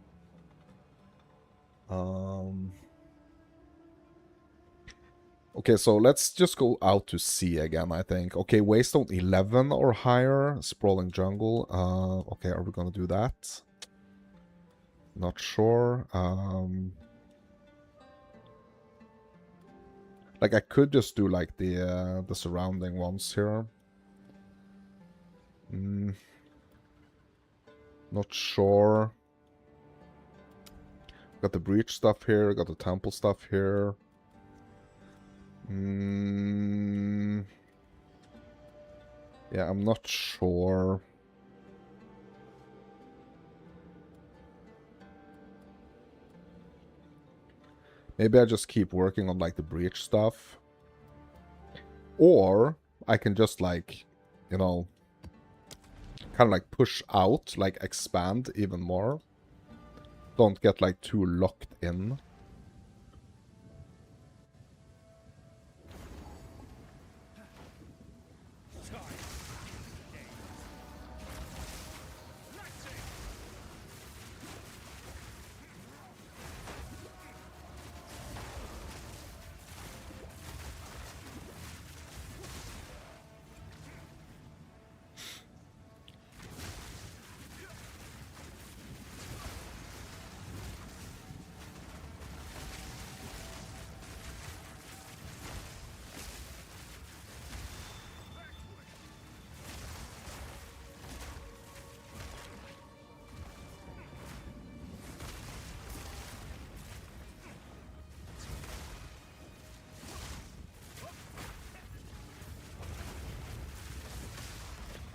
Okay, so let's just go out to sea again, I think. Okay, Waystone 11 or higher, Sprawling Jungle. Okay, are we gonna do that? Not sure. Like, I could just do, like, the surrounding ones here. Not sure. Got the breach stuff here, got the temple stuff here. Yeah, I'm not sure. Maybe I just keep working on, like, the breach stuff. Or I can just, like, you know, kind of, like, push out, like, expand even more. Don't get, like, too locked in.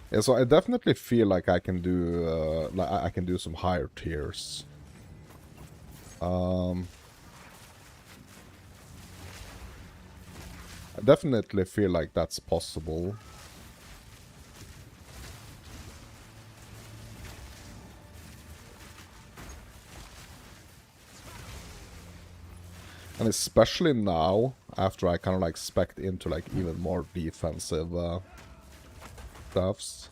Yeah, so I definitely feel like I can do I can do some higher tiers. I definitely feel like that's possible. And especially now, after I kind of like spec'd into like even more defensive stuffs.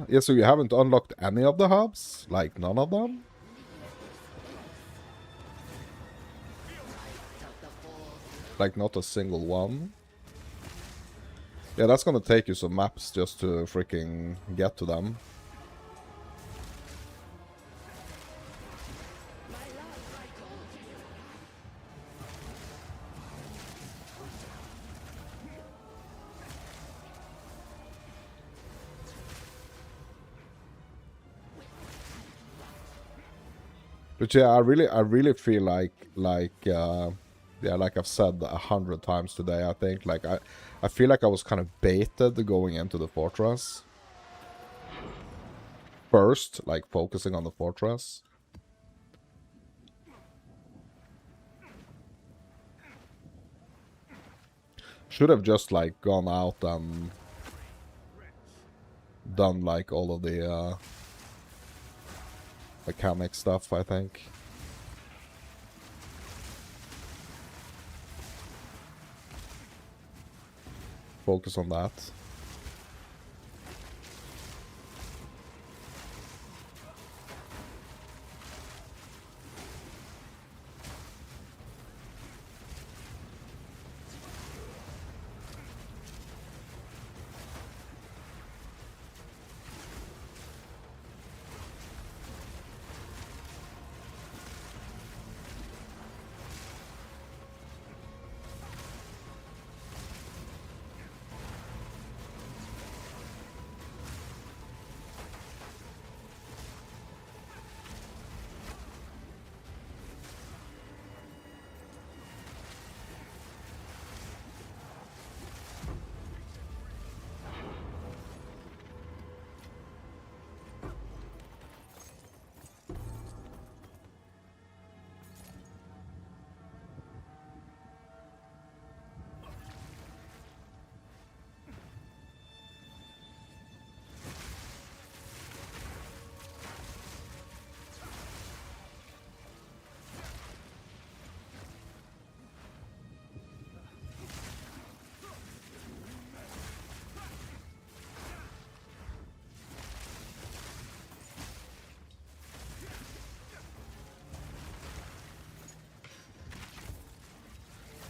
Yeah, so you haven't unlocked any of the hubs? Like, none of them? Like, not a single one? Yeah, that's gonna take you some maps just to freaking get to them. But yeah, I really feel yeah, like I've said 100 times today, I think, like, I feel like I was kind of baited going into the fortress. First, like, focusing on the fortress. Should have just, like, gone out and done, like, all of the, mechanic stuff, I think. focus on that.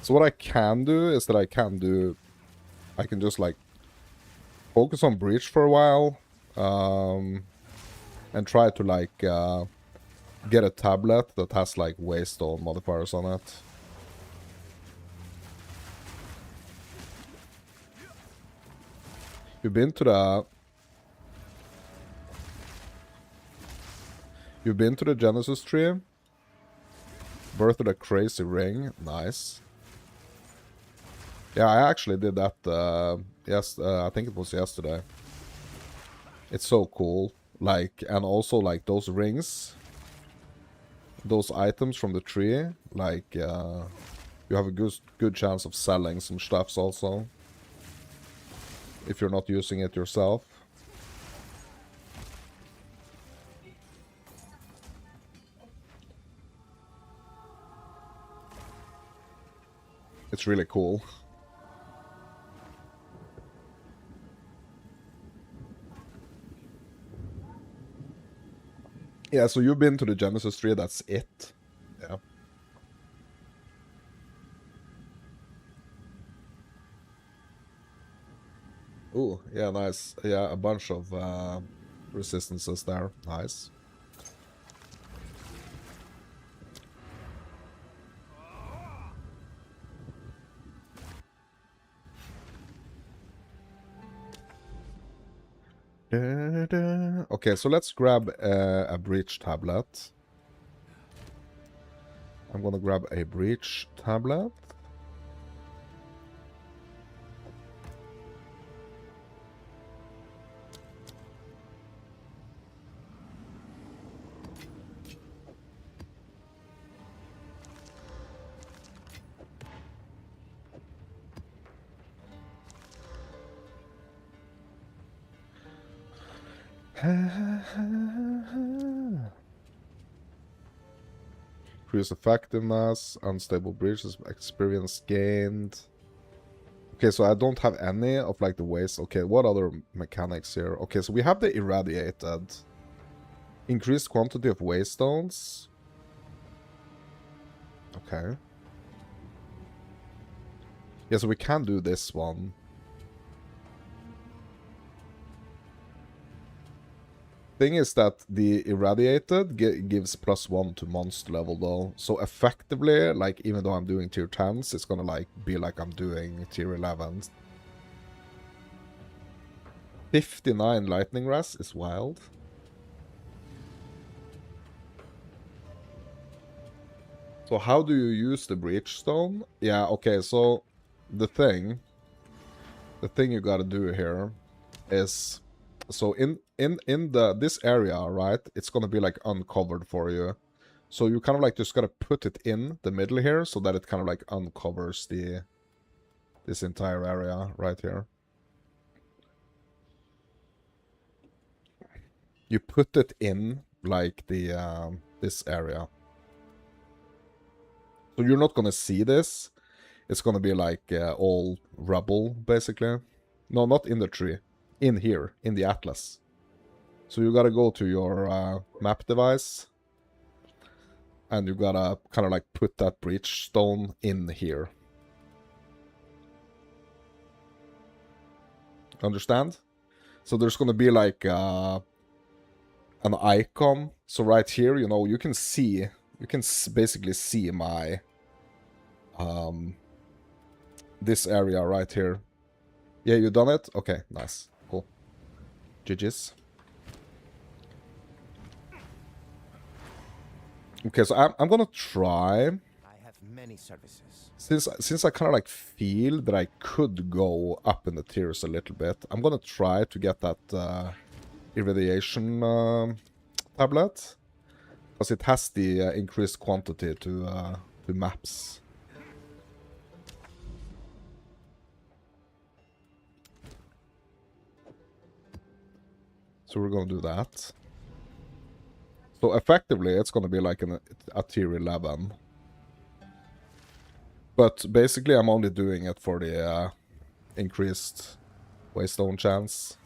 So what I can do is that I can just like focus on Breach for a while, and try to like get a tablet that has like Waystone modifiers on it. You've been to the Genesis tree. Birth of the Crazy Ring, nice. Yeah, I actually did that. I think it was yesterday. It's so cool. Like, and also like those rings, those items from the tree. Like, you have a good chance of selling some stuffs also, if you're not using it yourself. It's really cool. Yeah, so you've been to the Genesis tree, that's it. Yeah. Ooh, yeah, nice. Yeah, a bunch of resistances there. Nice. Okay, so let's grab a Breach tablet. I'm gonna grab a Breach tablet. Increase effectiveness, unstable breaches, experience gained. Okay, so I don't have any of like the waste. Okay, what other mechanics here? Okay, so we have the irradiated. Increased quantity of waystones. Okay. Yeah, so we can do this one. Thing is that the irradiated gives +1 to monster level though. So effectively, like even though I'm doing tier 10s, it's gonna like be like I'm doing tier 11s. 59 lightning rest is wild. So how do you use the breach stone? Yeah, okay, so the thing you gotta do here is, so in this area, right, it's gonna be like uncovered for you. So you kind of like just gotta put it in the middle here so that it kind of like uncovers this entire area right here. You put it in like this area. So you're not gonna see this. it's gonna be like all rubble, basically. No, not in the tree. In here, in the atlas. So you gotta go to your map device, and you gotta kind of like put that breach stone in here. Understand? So there's gonna be like an icon. So right here, you know, you can basically see my this area right here. Yeah, you done it? Okay, nice, cool. GG's. Okay, so I'm gonna try. I have many services. Since I kind of like feel that I could go up in the tiers a little bit, I'm gonna try to get that irradiation tablet, because it has the increased quantity to maps. So we're gonna do that. So effectively, it's gonna be like a tier 11. But basically, I'm only doing it for the increased waystone chance.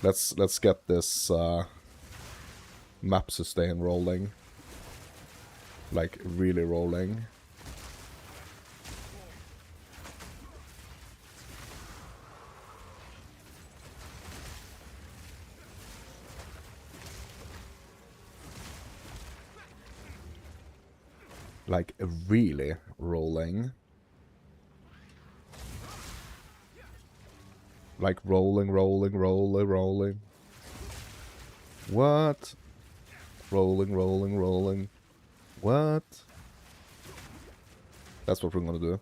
Let's get this map sustain rolling. Like, really rolling. Like, really rolling. Like, rolling. What? Rolling. What? That's what we're gonna do.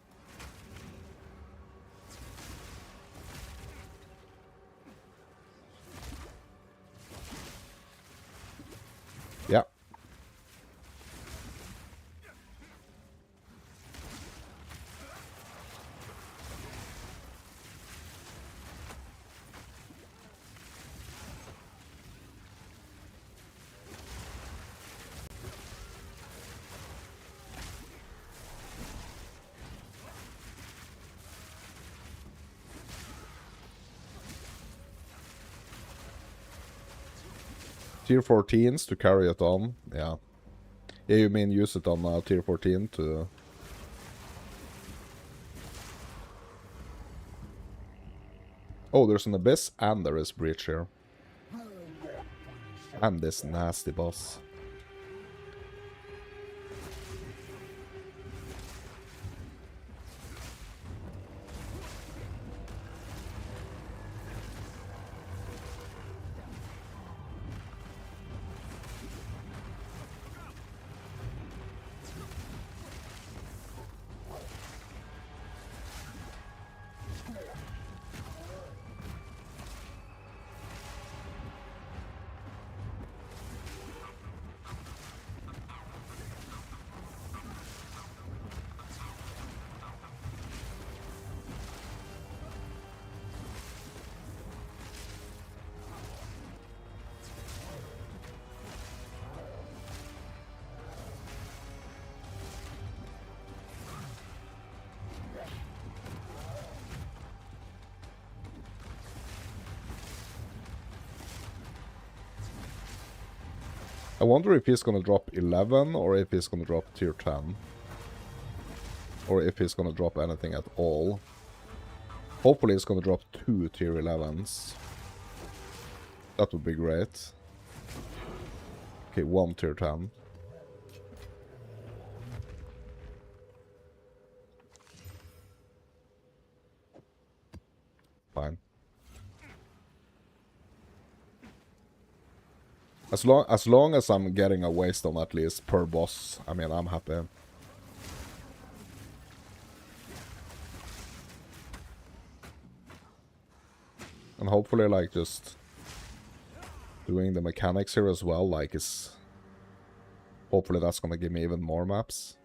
Yeah. Tier 14s to carry it on, yeah. Yeah, you mean use it on tier 14 to... Oh, there's an abyss and there is breach here. And this nasty boss. I wonder if he's gonna drop 11 or if he's gonna drop tier 10. Or if he's gonna drop anything at all. Hopefully he's gonna drop 2 tier 11s. That would be great. Okay, 1 tier 10. Fine. As long as I'm getting a waystone at least per boss, I mean, I'm happy. And hopefully, like, just doing the mechanics here as well, like, is... Hopefully that's gonna give me even more maps.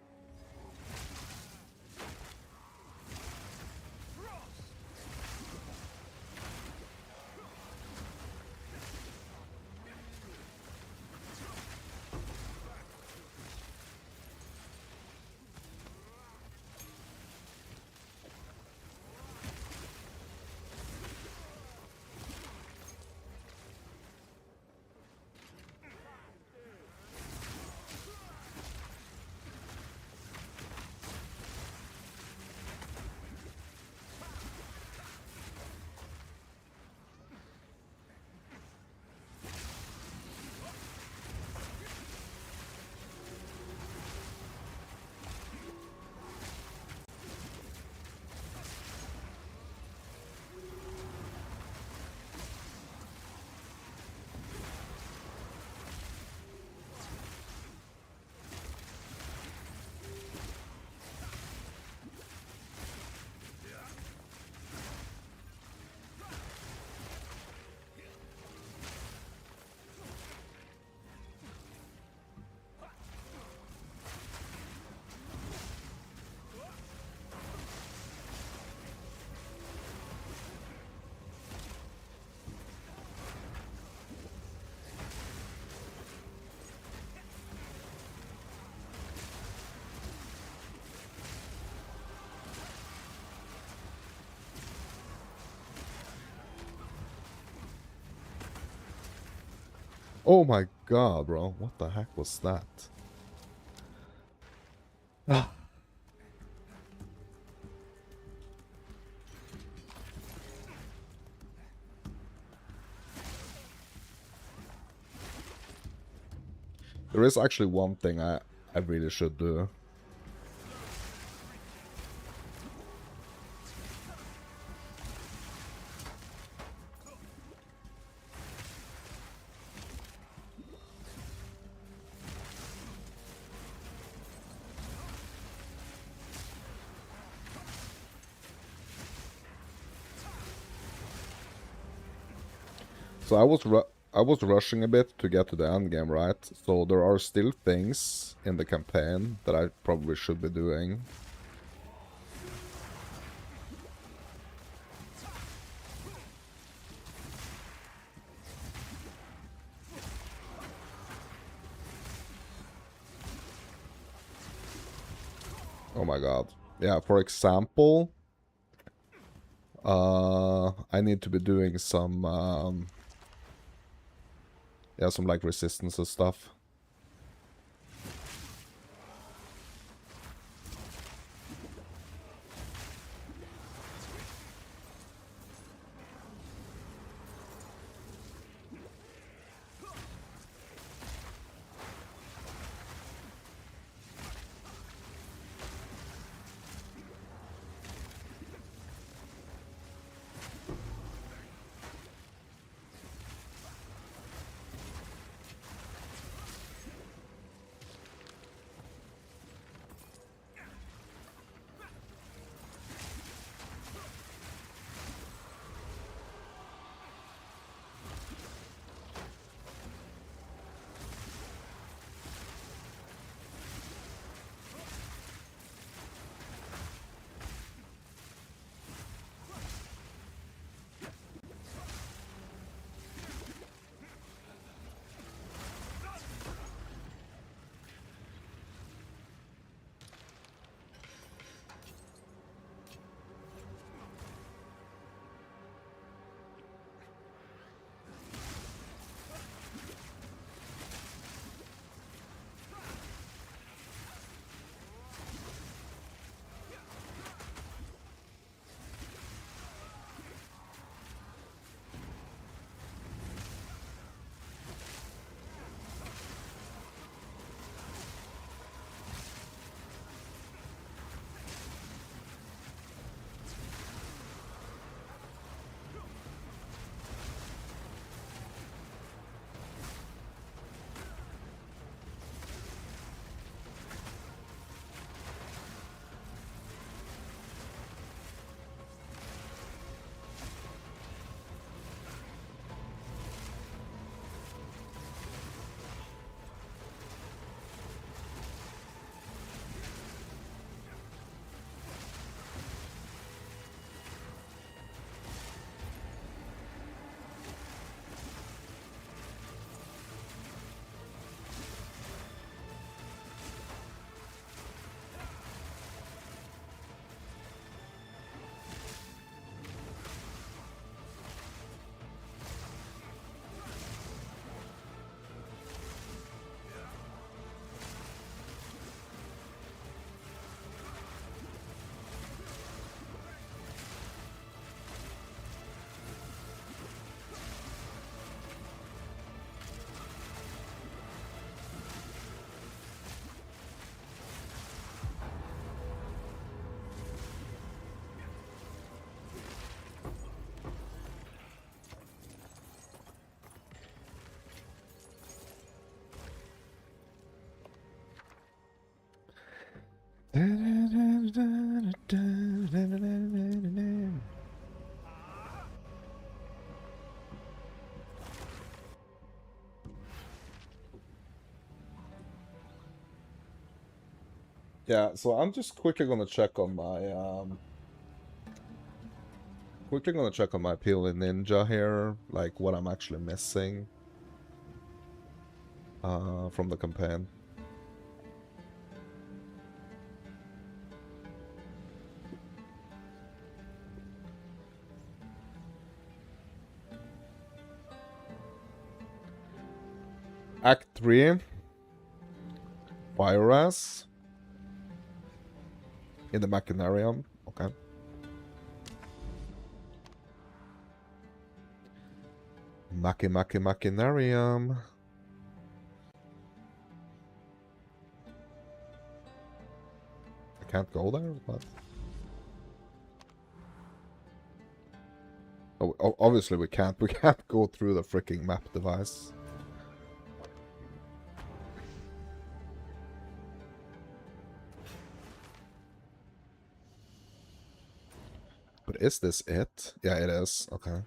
Oh my god, bro. What the heck was that? There is actually one thing I really should do. So I was rushing a bit to get to the end game, right? So there are still things in the campaign that I probably should be doing. Oh my god. Yeah, for example, I need to be doing some yeah, some like resistance and stuff. Yeah, so I'm just quickly gonna check on my Peely Ninja here, like what I'm actually missing from the campaign. Act 3. Fire ass. In the Machinarium. Okay. Machinarium. I can't go there? What? Oh, obviously we can't. We can't go through the freaking map device. But is this it? Yeah, it is. Okay.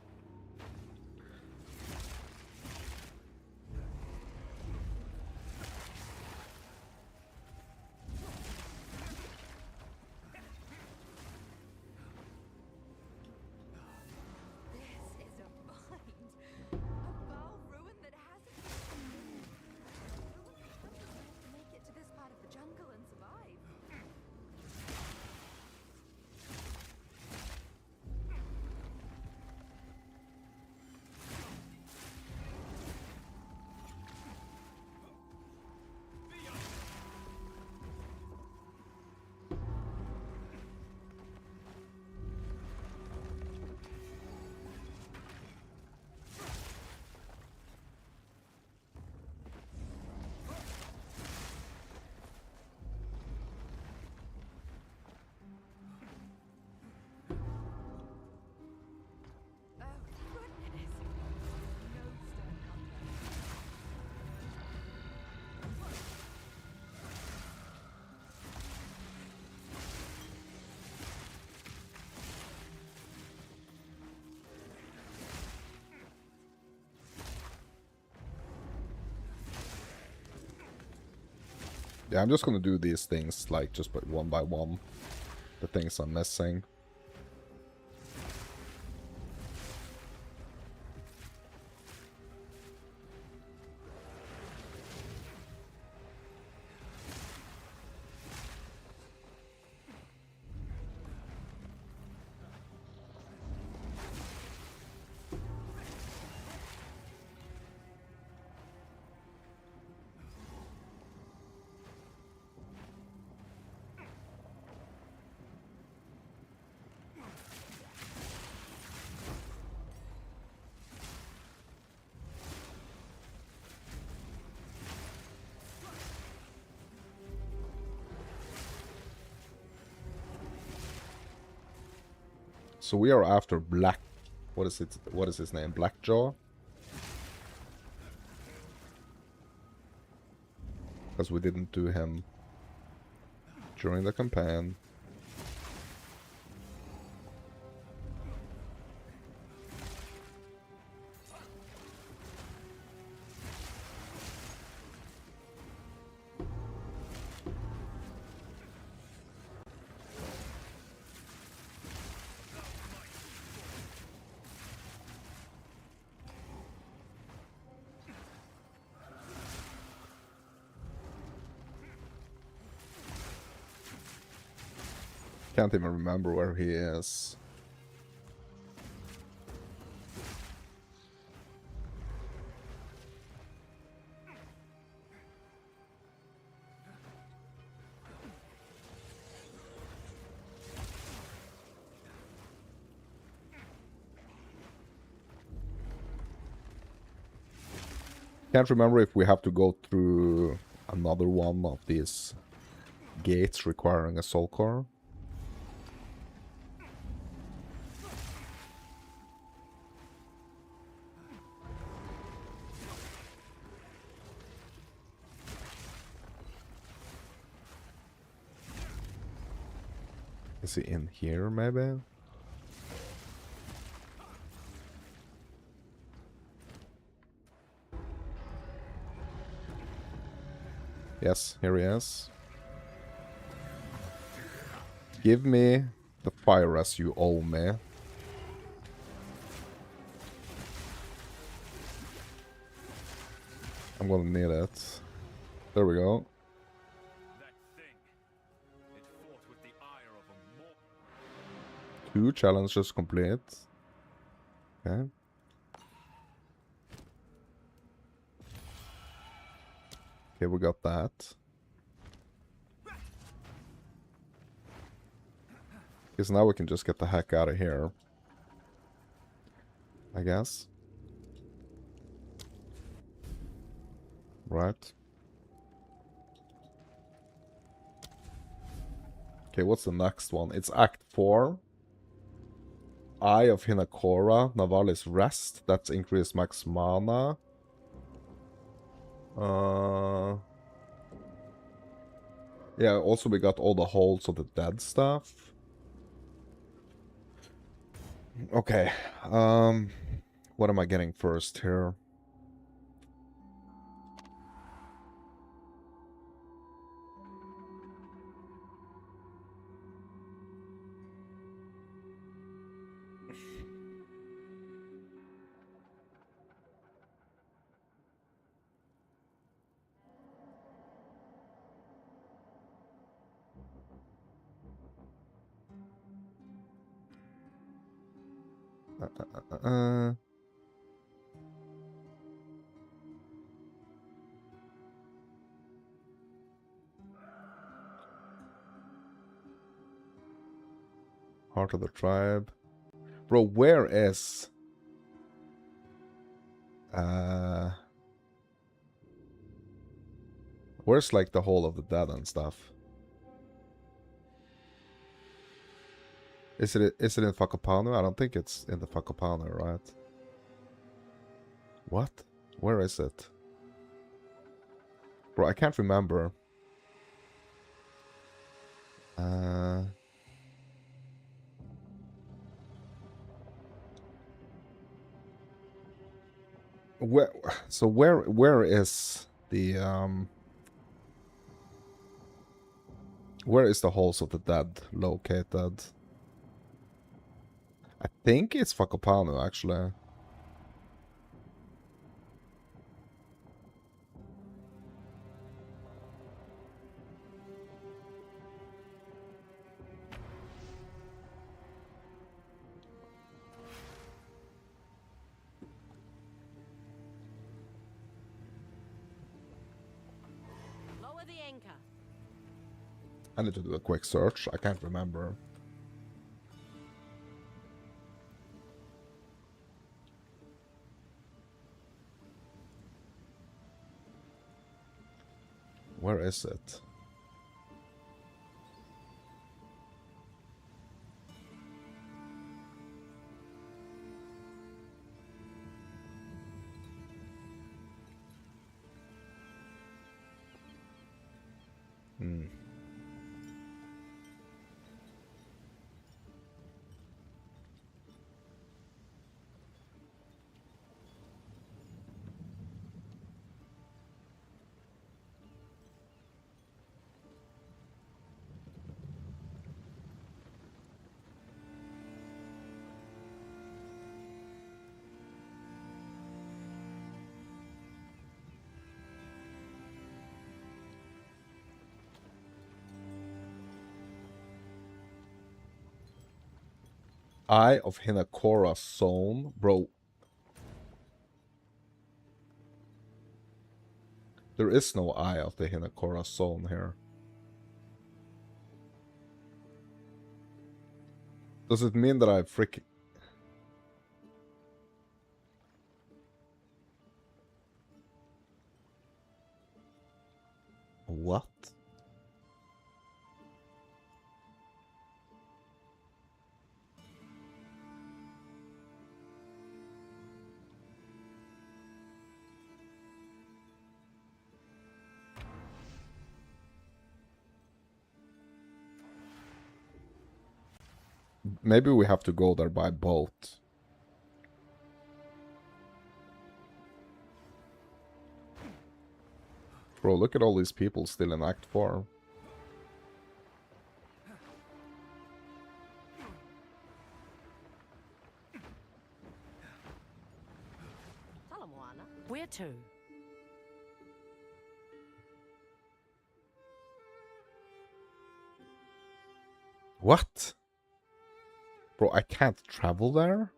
Yeah, I'm just gonna do these things, like, just one by one. The things I'm missing. So we are after Black... What is it? What is his name? Blackjaw? Because we didn't do him during the campaign. Can't even remember where he is. Can't remember if we have to go through another one of these gates requiring a soul core. Is he in here, maybe? Yes, here he is. Give me the fire as you owe me. I'm gonna need it. There we go. Two challenges complete. Okay. Okay, we got that. Because now we can just get the heck out of here. I guess. Right. Okay, what's the next one? It's Act 4. Eye of Hinakora. Navali's Rest. That's increased max mana. Yeah, also we got all the Halls of the Dead stuff. Okay. What am I getting first here? Uh, Heart of the Tribe. Bro, where is... where's like the Hall of the Dead and stuff? Is it in Fakapanu? I don't think it's in the Fakapanu, right? What? Where is it? Bro, I can't remember. Where? So where is the where is the Halls of the Dead located? I think it's Fakapanu, actually. Lower the anchor. I need to do a quick search. I can't remember. Where is it? Hmm. Eye of Hinakora Zone. Bro. There is no Eye of the Hinakora Zone here. Does it mean that I freaking... What? Maybe we have to go there by boat. Bro, look at all these people still in Act 4. Where to? What? Bro, I can't travel there?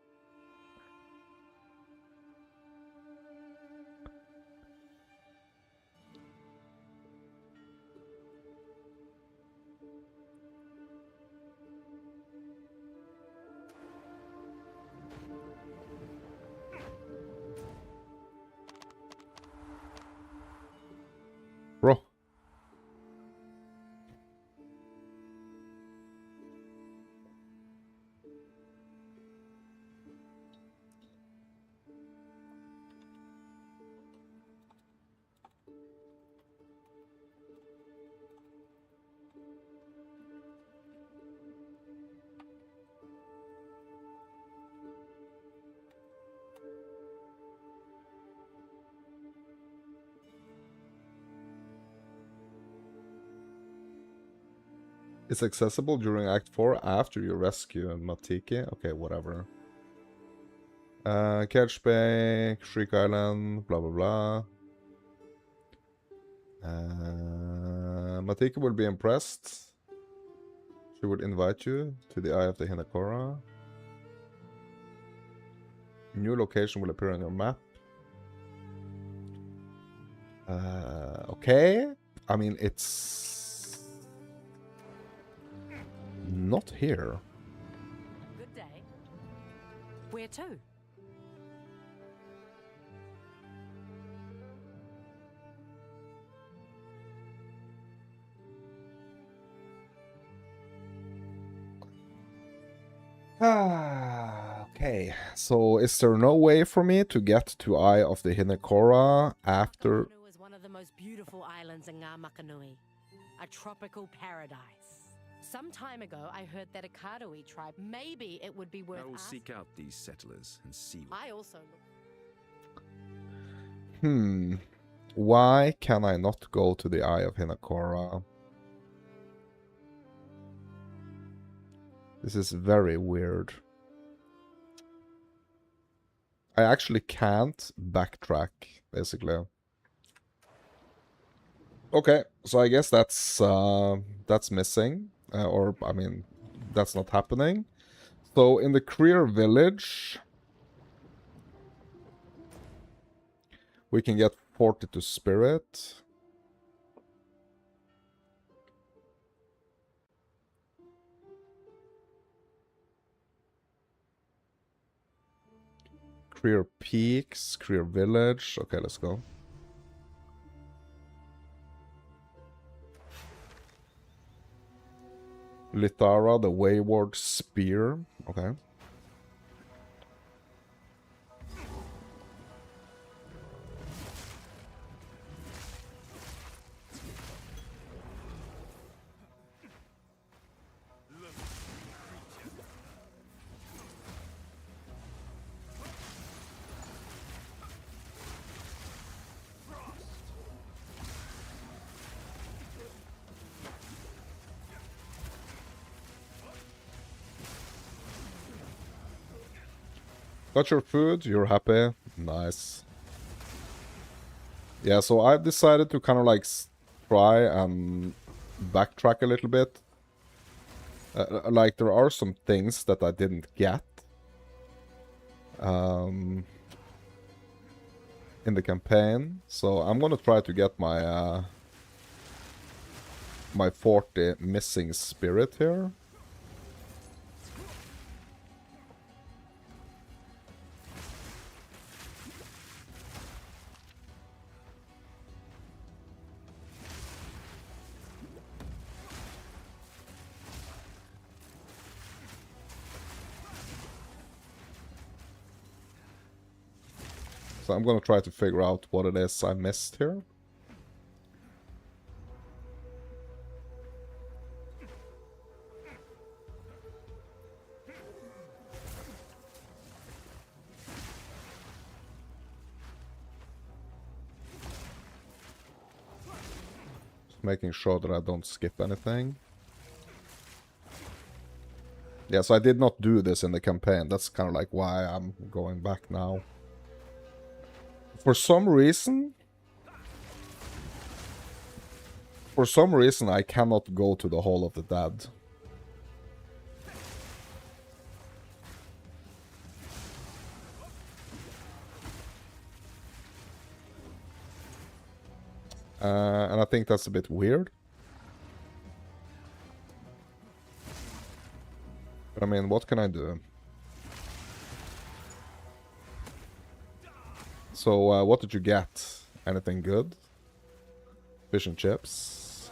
It's accessible during Act 4 after you rescue Matiki. Okay, whatever. Catch Bay, Shriek Island, blah blah blah. Matiki will be impressed. She would invite you to the Eye of the Hinakora. New location will appear on your map. Okay. I mean, it's not here. Good day. Where to? Okay. So is there no way for me to get to Eye of the Hinakora after... Makanu is one of the most beautiful islands in Ngāmakanui. A tropical paradise. Some time ago, I heard that a Kadui tribe, maybe it would be worth I will asking. seek out these settlers and see what... I also Why can I not go to the Eye of Hinakora? This is very weird. I actually can't backtrack, basically. Okay, so I guess that's missing. Or, I mean, that's not happening. So, in the Career Village, we can get 40 to Spirit. Career Peaks, Career Village. Okay, let's go. Litara, the Wayward Spear. Okay. Got your food, you're happy. Nice. Yeah, so I've decided to kind of like try and backtrack a little bit. Like, there are some things that I didn't get. In the campaign. So I'm gonna try to get my my 40 missing spirit here. So I'm gonna try to figure out what it is I missed here. Just making sure that I don't skip anything. Yeah, so I did not do this in the campaign. That's kind of like why I'm going back now. For some reason, I cannot go to the Hall of the Dead. And I think that's a bit weird. But I mean, what can I do? So, what did you get? Anything good? Fish and chips.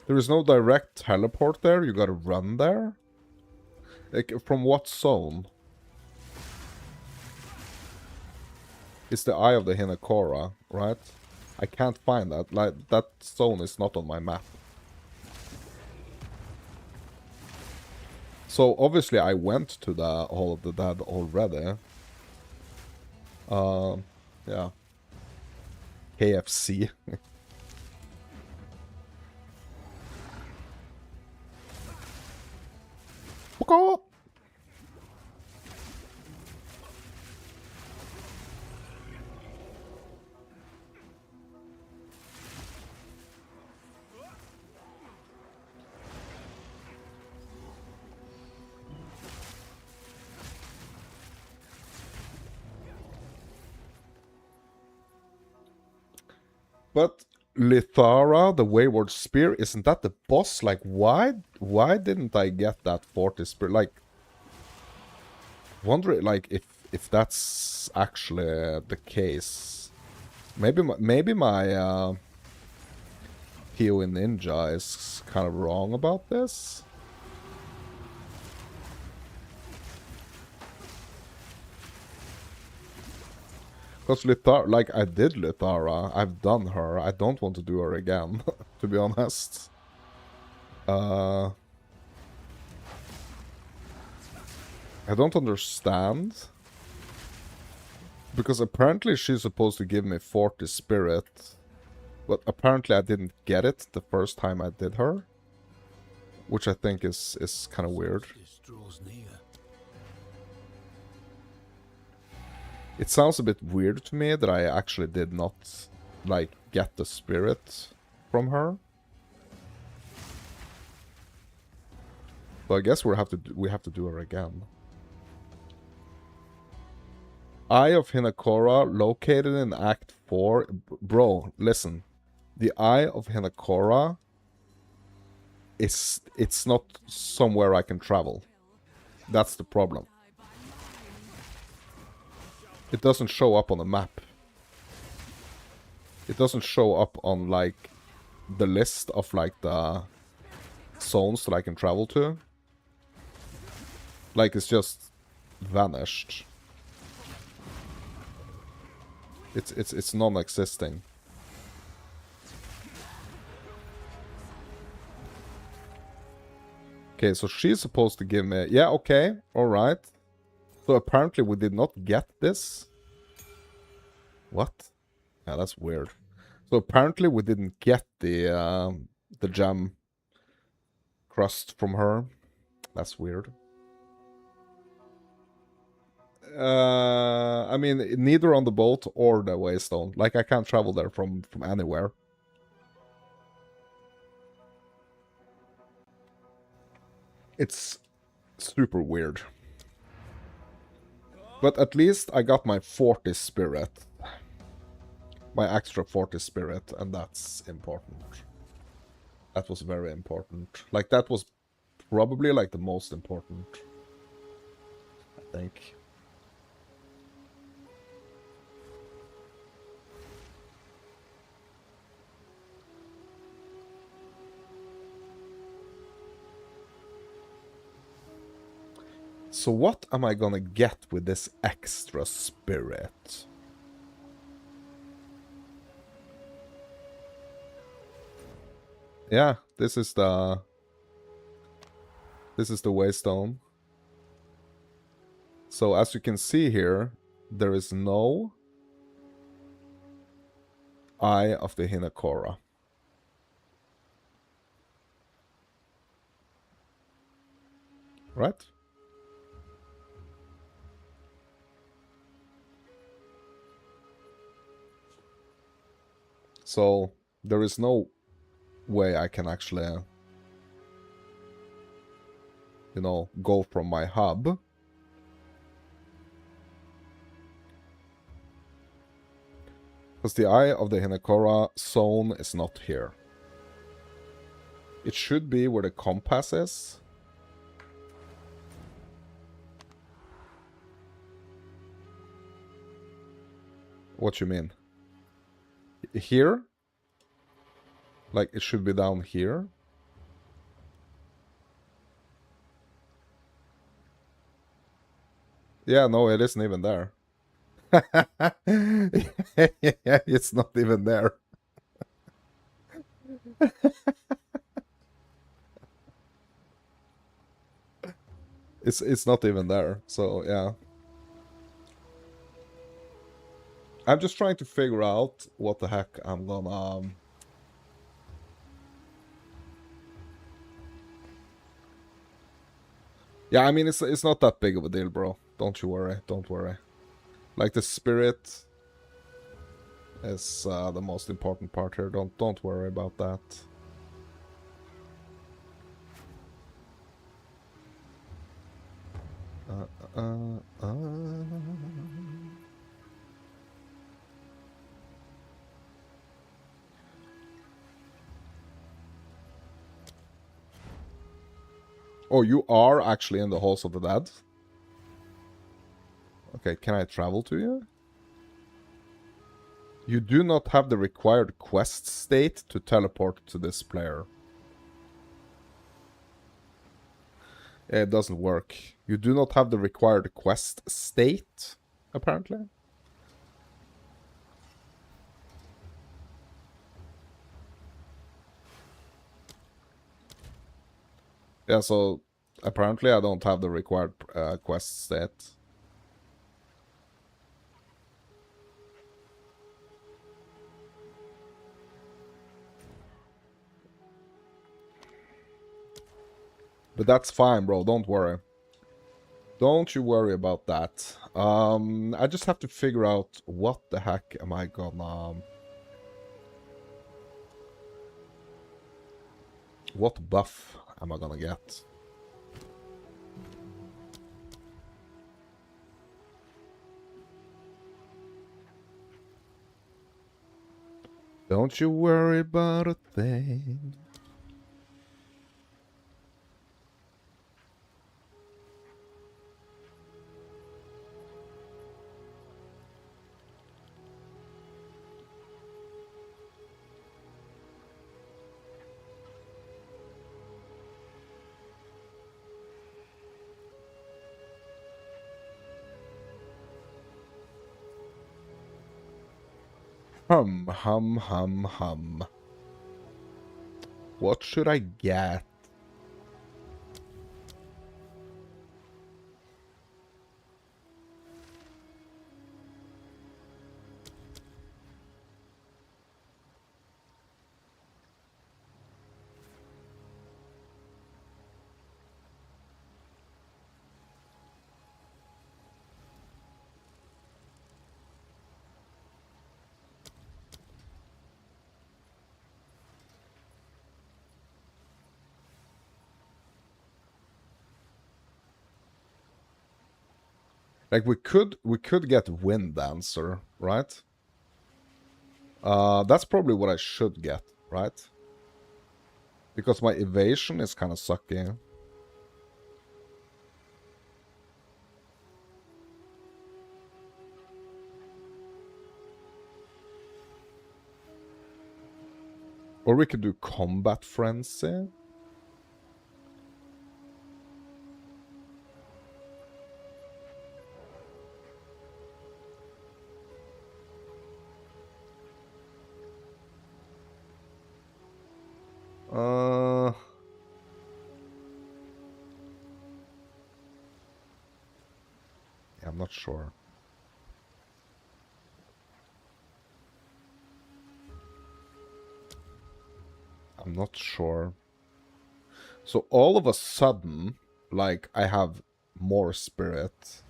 There is no direct teleport there. You gotta run there. Like, from what zone? It's the Eye of the Hinakora, right? I can't find that. Like, that zone is not on my map. So, obviously, I went to the Hall of the Dead already. Yeah. KFC. Poco! But Lithara, the Wayward Spear, isn't that the boss? Like, why didn't I get that 40 spear? Like, wonder like if that's actually the case. Maybe my PoE Ninja is kind of wrong about this. Because Lithara, like, I did Lithara, I've done her, I don't want to do her again, to be honest. I don't understand. Because apparently she's supposed to give me 40 spirit, but apparently I didn't get it the first time I did her. Which I think is kind of weird. It sounds a bit weird to me that I actually did not, like, get the spirit from her. But I guess we have to do her again. Eye of Hinakora, located in Act 4. Bro, listen. The Eye of Hinakora, it's not somewhere I can travel. That's the problem. It doesn't show up on the map. It doesn't show up on, like, the list of, like, the zones that I can travel to. Like, it's just vanished. It's non-existing. Okay, so she's supposed to give me... Yeah, okay, alright. So apparently we did not get this. What? Yeah, that's weird. So apparently we didn't get the gem crust from her. That's weird. I mean, neither on the boat or the Waystone. Like, I can't travel there from anywhere. It's super weird. But at least I got my 40 spirit. My extra 40 spirit, and that's important. That was very important. Like, that was probably, like, the most important, I think. So what am I gonna get with this extra spirit? Yeah, this is the Waystone. So as you can see here, there is no Eye of the Hinakora. Right? So there is no way I can actually, you know, go from my hub. Because the Eye of the Hinakora zone is not here. It should be where the compass is. What you mean? Here? Like, it should be down here? Yeah, no, it isn't even there. Yeah, it's not even there. It's not even there, so yeah. I'm just trying to figure out what the heck I'm gonna... Yeah, I mean, it's not that big of a deal, bro. Don't you worry. Don't worry. Like, the spirit is the most important part here. Don't worry about that. Oh, you are actually in the Halls of the Dead? Okay, can I travel to you? You do not have the required quest state to teleport to this player. It doesn't work. You do not have the required quest state, apparently. Yeah, so apparently I don't have the required quest state. But that's fine, bro. Don't worry. Don't you worry about that. I just have to figure out what the heck am I gonna... What buff am I gonna get? Don't you worry about a thing. Hum, hum, hum, hum. What should I get? Like, we could get Wind Dancer, right? That's probably what I should get, right? Because my evasion is kind of sucky. Or we could do Combat Frenzy. Yeah, I'm not sure. I'm not sure. So all of a sudden, like, I have more spirit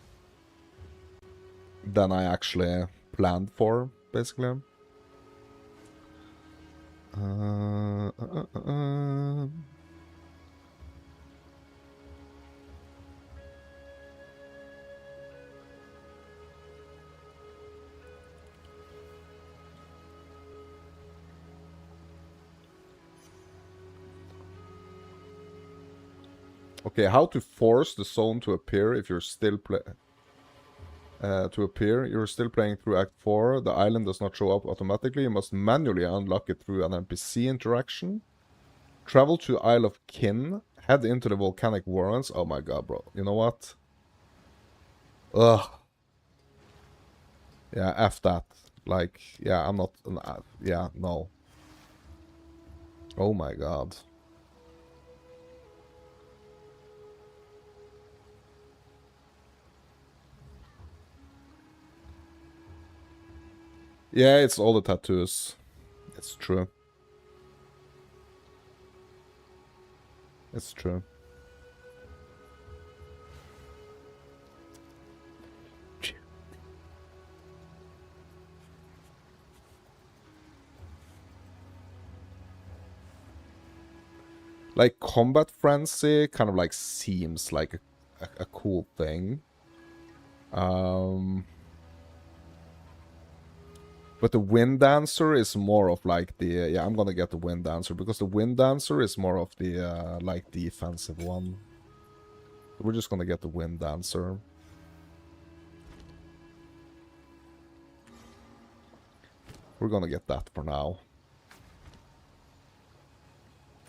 than I actually planned for, basically. Uh, uh, uh, uh. Okay, how to force the zone to appear if you're still You're still playing through Act 4. The island does not show up automatically. You must manually unlock it through an NPC interaction. Travel to Isle of Kin. Head into the volcanic warrens. Oh my god, bro. You know what? Ugh. Yeah, F that. Like, yeah, I'm not... yeah, no. Oh my god. Yeah, it's all the tattoos. It's true. It's true. Like, combat frenzy kind of like seems like a cool thing. But the Wind Dancer is more of like the... yeah, I'm gonna get the Wind Dancer, because the Wind Dancer is more of the, like, defensive one. We're just gonna get the Wind Dancer. We're gonna get that for now.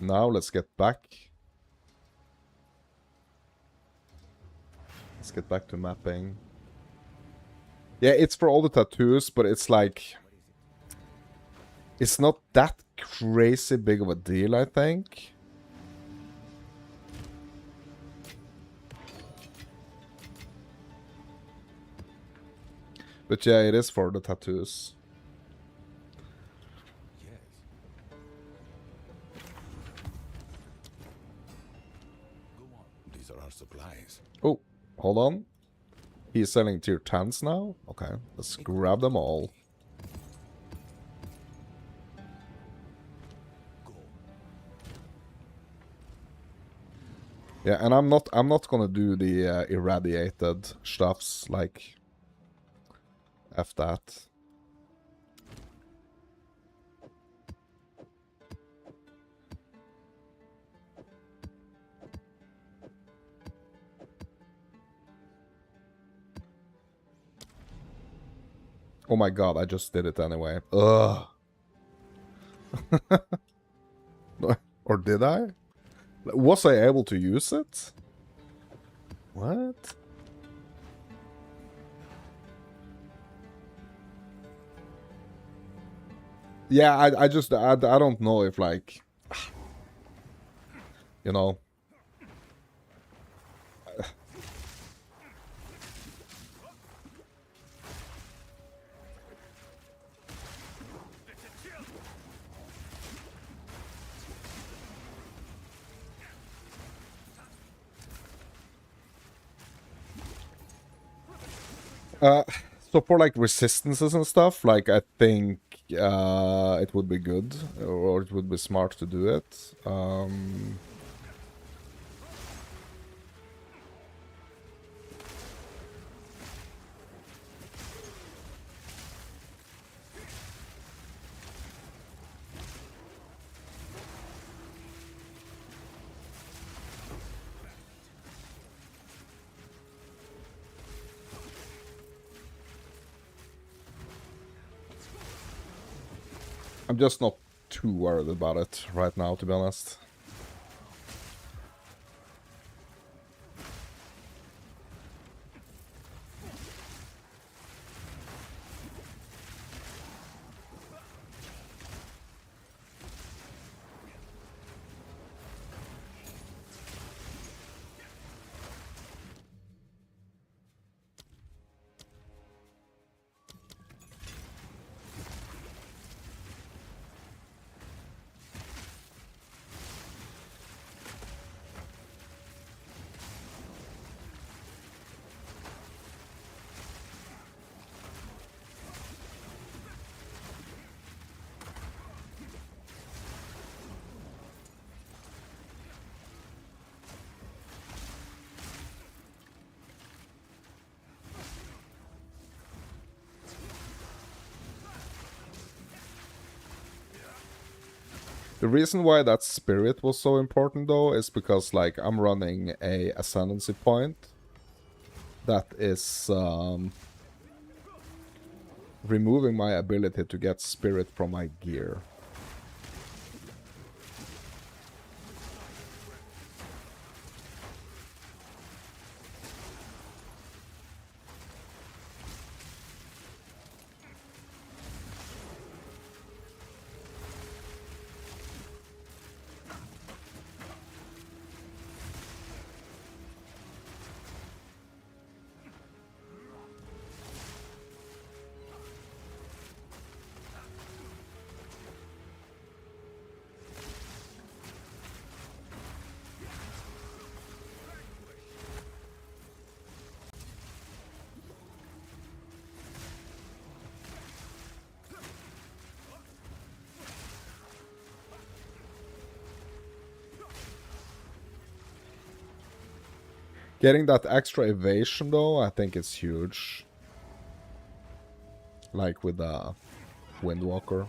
Now, let's get back. Let's get back to mapping. Yeah, it's for all the tattoos, but it's like... it's not that crazy big of a deal, I think. But yeah, it is for the tattoos. Yes. Go on. These are our supplies. Oh, hold on. He's selling tier 10s now? Okay, let's grab them all. Go. Yeah, and I'm not gonna do the irradiated stuffs, like... F that. Oh my god, I just did it anyway. Ugh. Or did I? Was I able to use it? What? Yeah, I just... I don't know if, like... you know... So for like resistances and stuff, like I think it would be good, or it would be smart to do it. I'm just not too worried about it right now, to be honest. The reason why that spirit was so important, though, is because, like, I'm running a ascendancy point that is removing my ability to get spirit from my gear. Getting that extra evasion, though, I think is huge. Like with the Windwalker.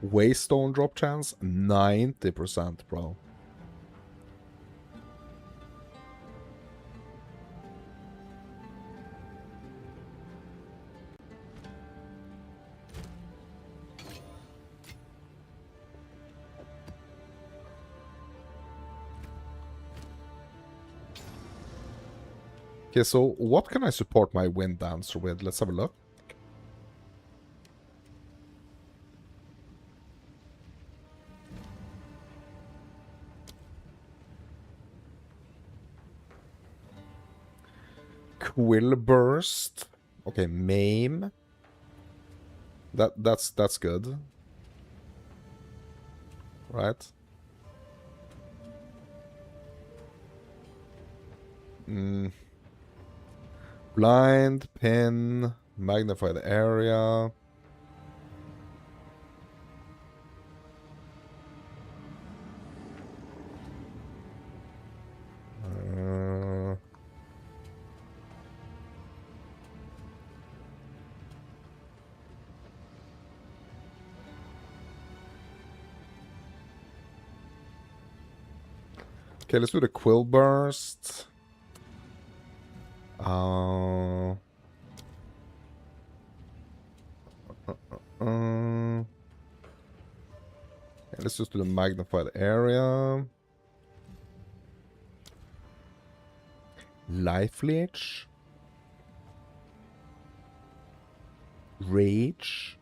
Waystone drop chance 90%, bro. Okay, so what can I support my Wind Dancer with? Let's have a look. Quill Burst. Okay, Maim. That's good. Right? Blind, Pin, Magnify the Area. Okay, let's do the Quill Burst. Let's just do the Magnified Area. Life Leech. Rage.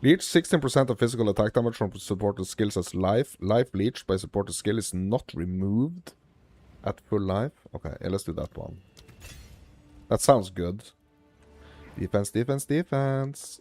Leech 16% of physical attack damage from supported skills as life. Life Leech by supported skill is not removed at full life. Okay, yeah, let's do that one. That sounds good. Defense, defense, defense.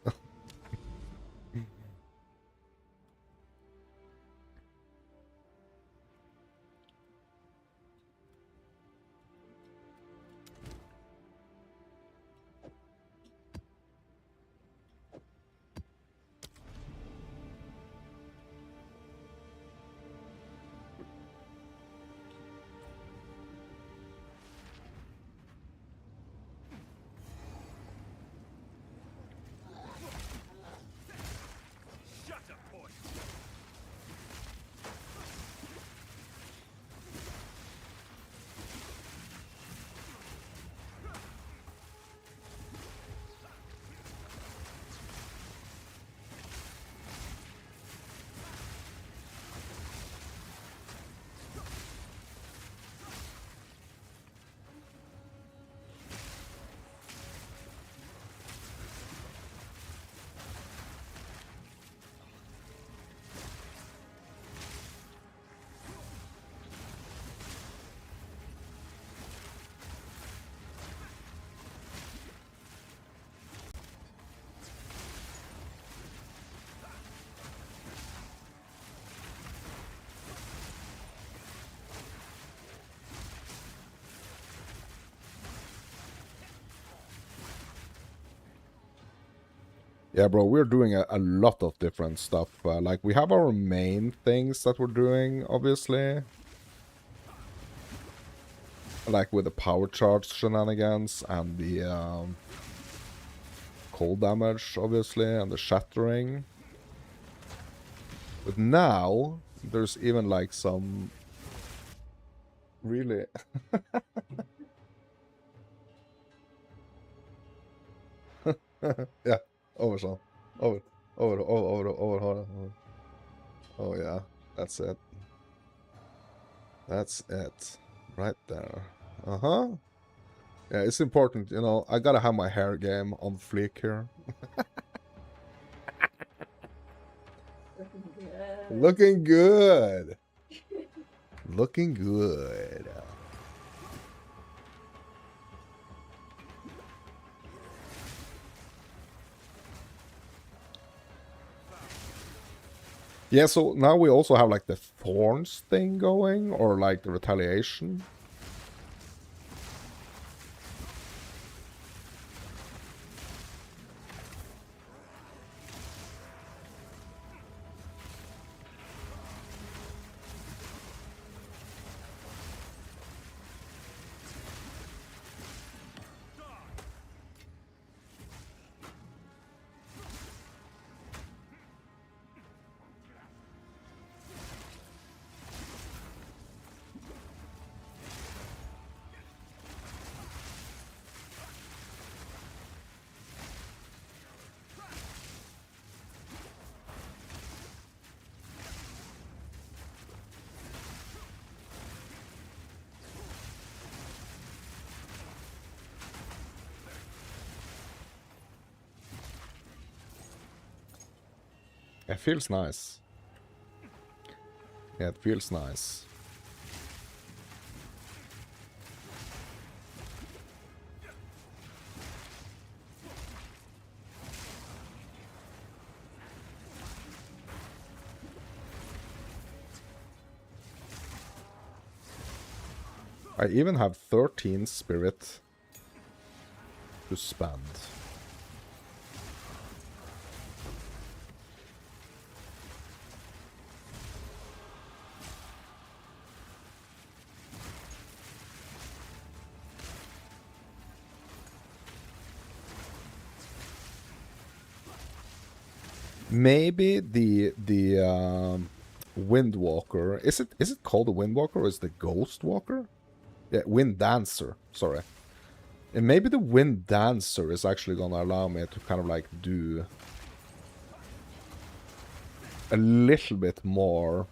Yeah, bro, we're doing a lot of different stuff. Like, we have our main things that we're doing, obviously. Like with the power charge shenanigans and the cold damage, obviously, and the shattering. But now, there's even like some really... yeah, over, son. Over, over. Oh, yeah, that's it. That's it. Right there. Uh-huh. Yeah, it's important, you know, I gotta have my hair game on fleek here. Looking good. Looking good. Yeah, so now we also have like the thorns thing going, or like the retaliation. It feels nice. Yeah, it feels nice. I even have 13 spirit to spend. Maybe the Windwalker. Is it called the Windwalker or is it the Ghost Walker? Yeah, Wind Dancer. Sorry. And maybe the Wind Dancer is actually gonna allow me to kind of like do a little bit more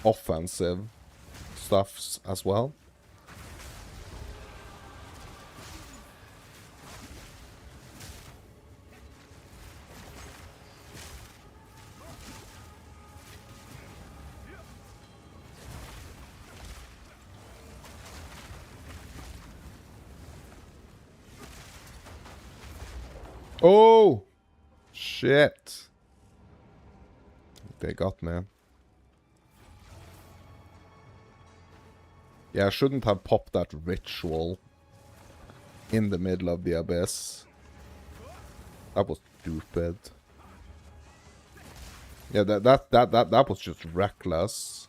offensive stuffs as well. Oh! Shit. They got me. Yeah, I shouldn't have popped that ritual in the middle of the abyss. That was stupid. Yeah, that was just reckless.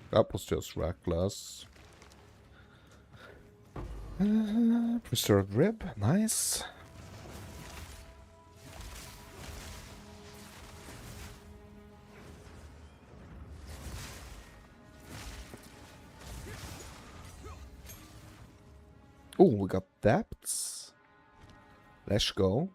That was just reckless. Preserved rib, nice. Oh, we got depths. Let's go.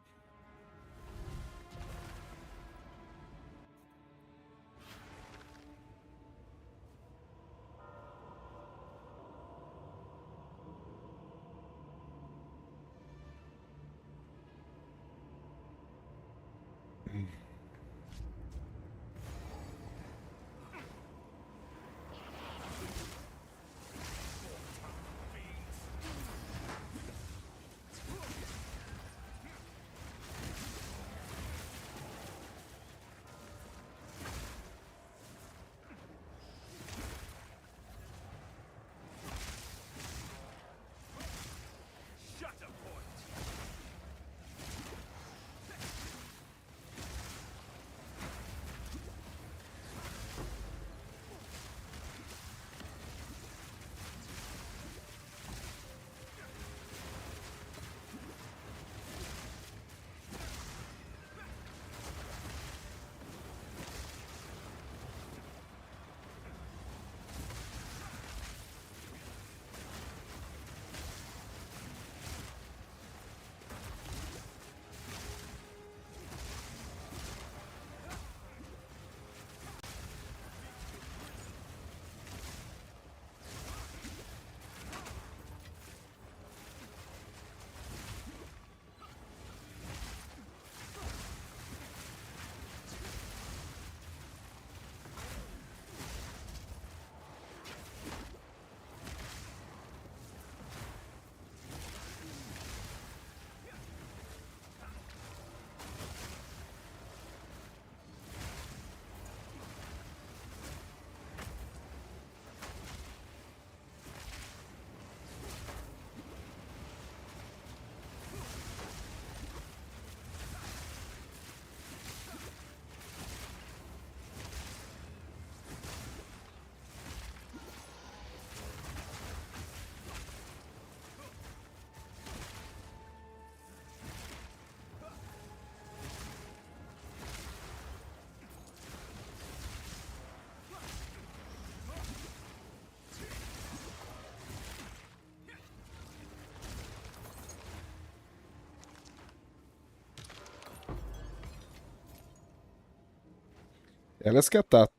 Yeah, let's get that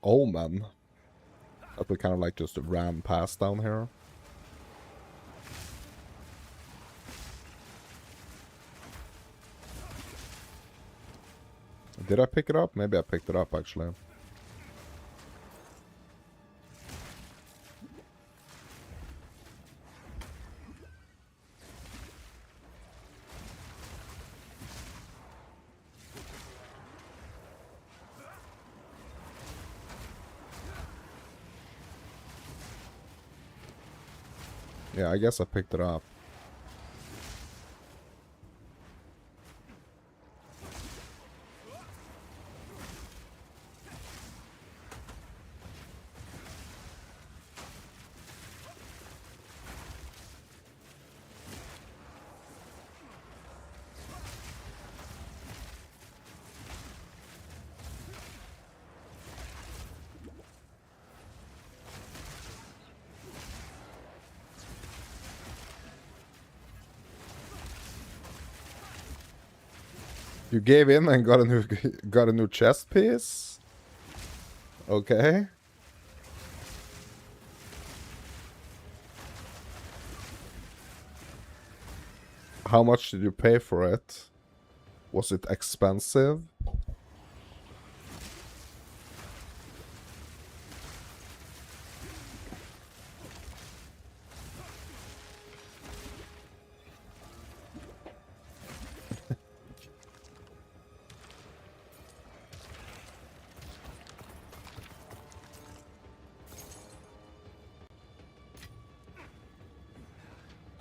Omen that we kind of like just ran past down here. Did I pick it up? Maybe I picked it up, actually. Yeah, I guess I picked it up. You gave in and got a new chest piece? Okay. How much did you pay for it? Was it expensive?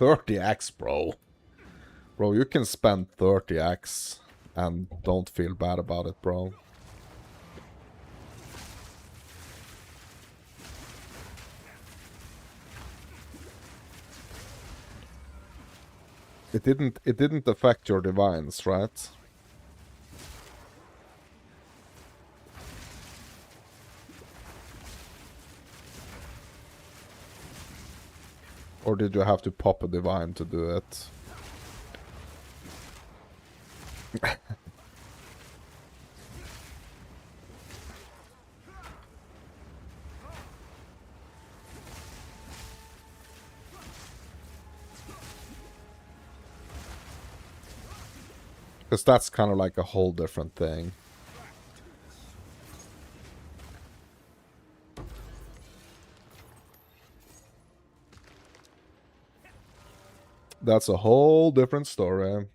$30x, bro. Bro, you can spend 30x and don't feel bad about it, bro. It didn't affect your divines, right? Or did you have to pop a divine to do it? Because that's kind of like a whole different thing. That's a whole different story.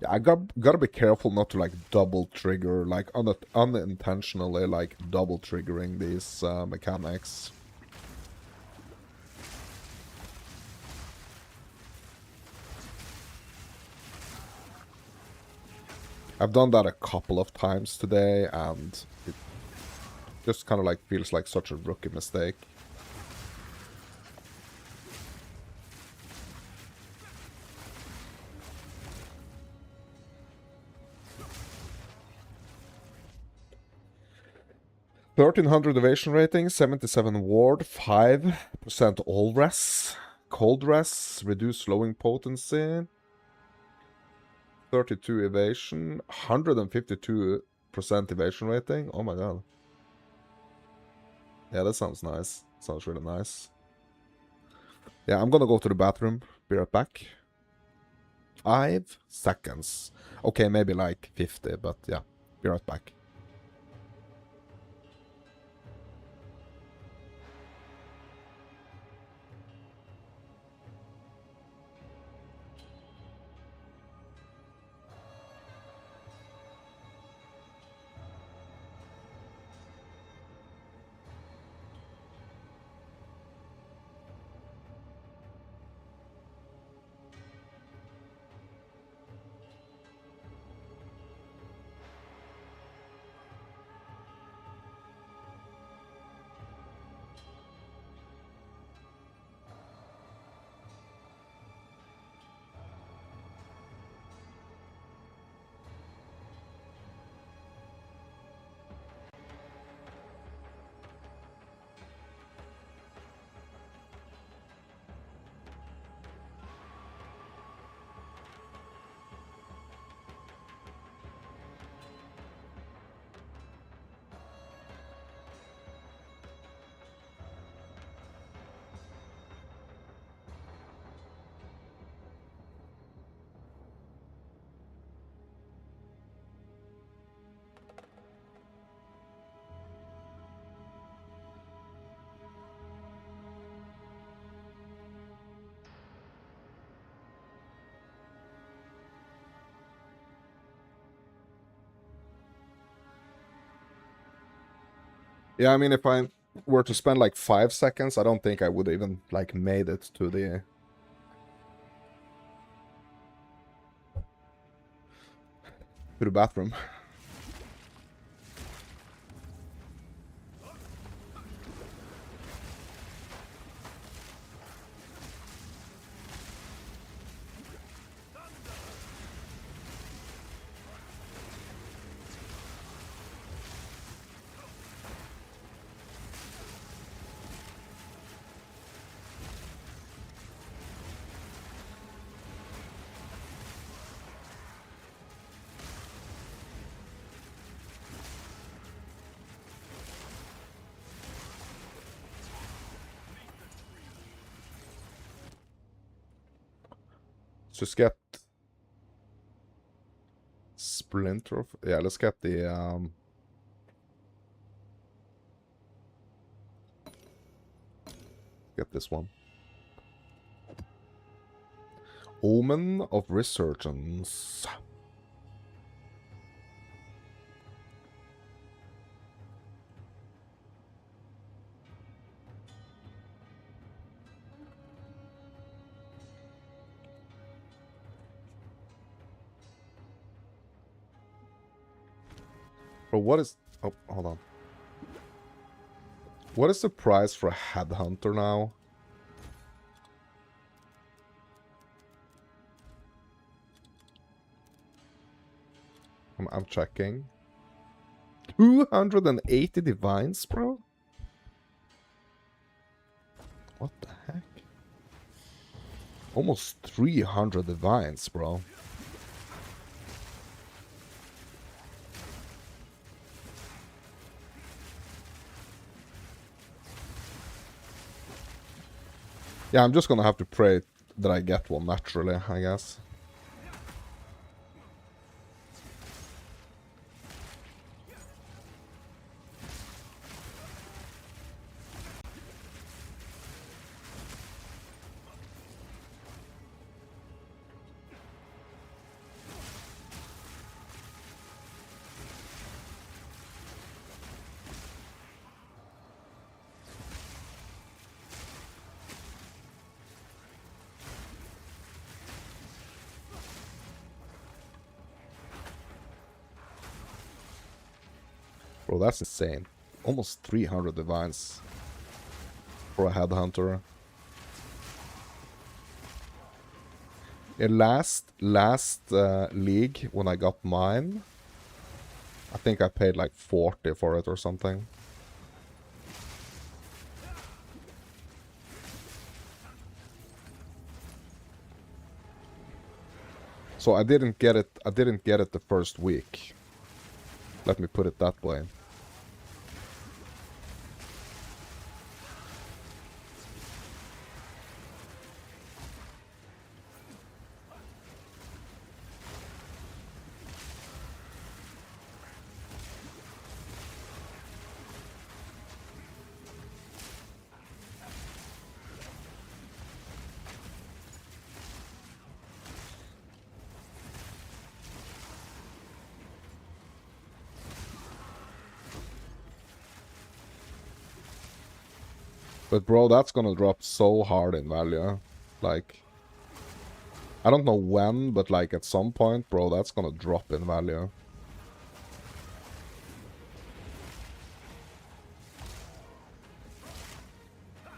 Yeah, I gotta be careful not to like double trigger, like unintentionally like double triggering these mechanics. I've done that a couple of times today, and it just kind of like feels like such a rookie mistake. $1,300 evasion rating, 77 ward, 5% all res, cold res, reduced slowing potency, 32 evasion, 152% evasion rating. Oh my god. Yeah, that sounds nice. Sounds really nice. Yeah, I'm gonna go to the bathroom. Be right back. 5 seconds. Okay, maybe like 50, but yeah. Be right back. Yeah, I mean, if I were to spend like 5 seconds, I don't think I would even like made it to the bathroom. Let's just get Splinter. Yeah, let's get the get this one. Omen of Resurgence. But what is... Oh, hold on. What is the price for a Headhunter now? I'm checking. 280 divines, bro? What the heck? Almost 300 divines, bro. Yeah, I'm just gonna have to pray that I get one naturally, I guess. Bro, that's insane. Almost 300 divines for a Headhunter. In last league, when I got mine, I think I paid like 40 for it or something. So I didn't get it the first week. Let me put it that way. But bro, that's gonna drop so hard in value. Like, I don't know when, but like at some point, bro, that's gonna drop in value.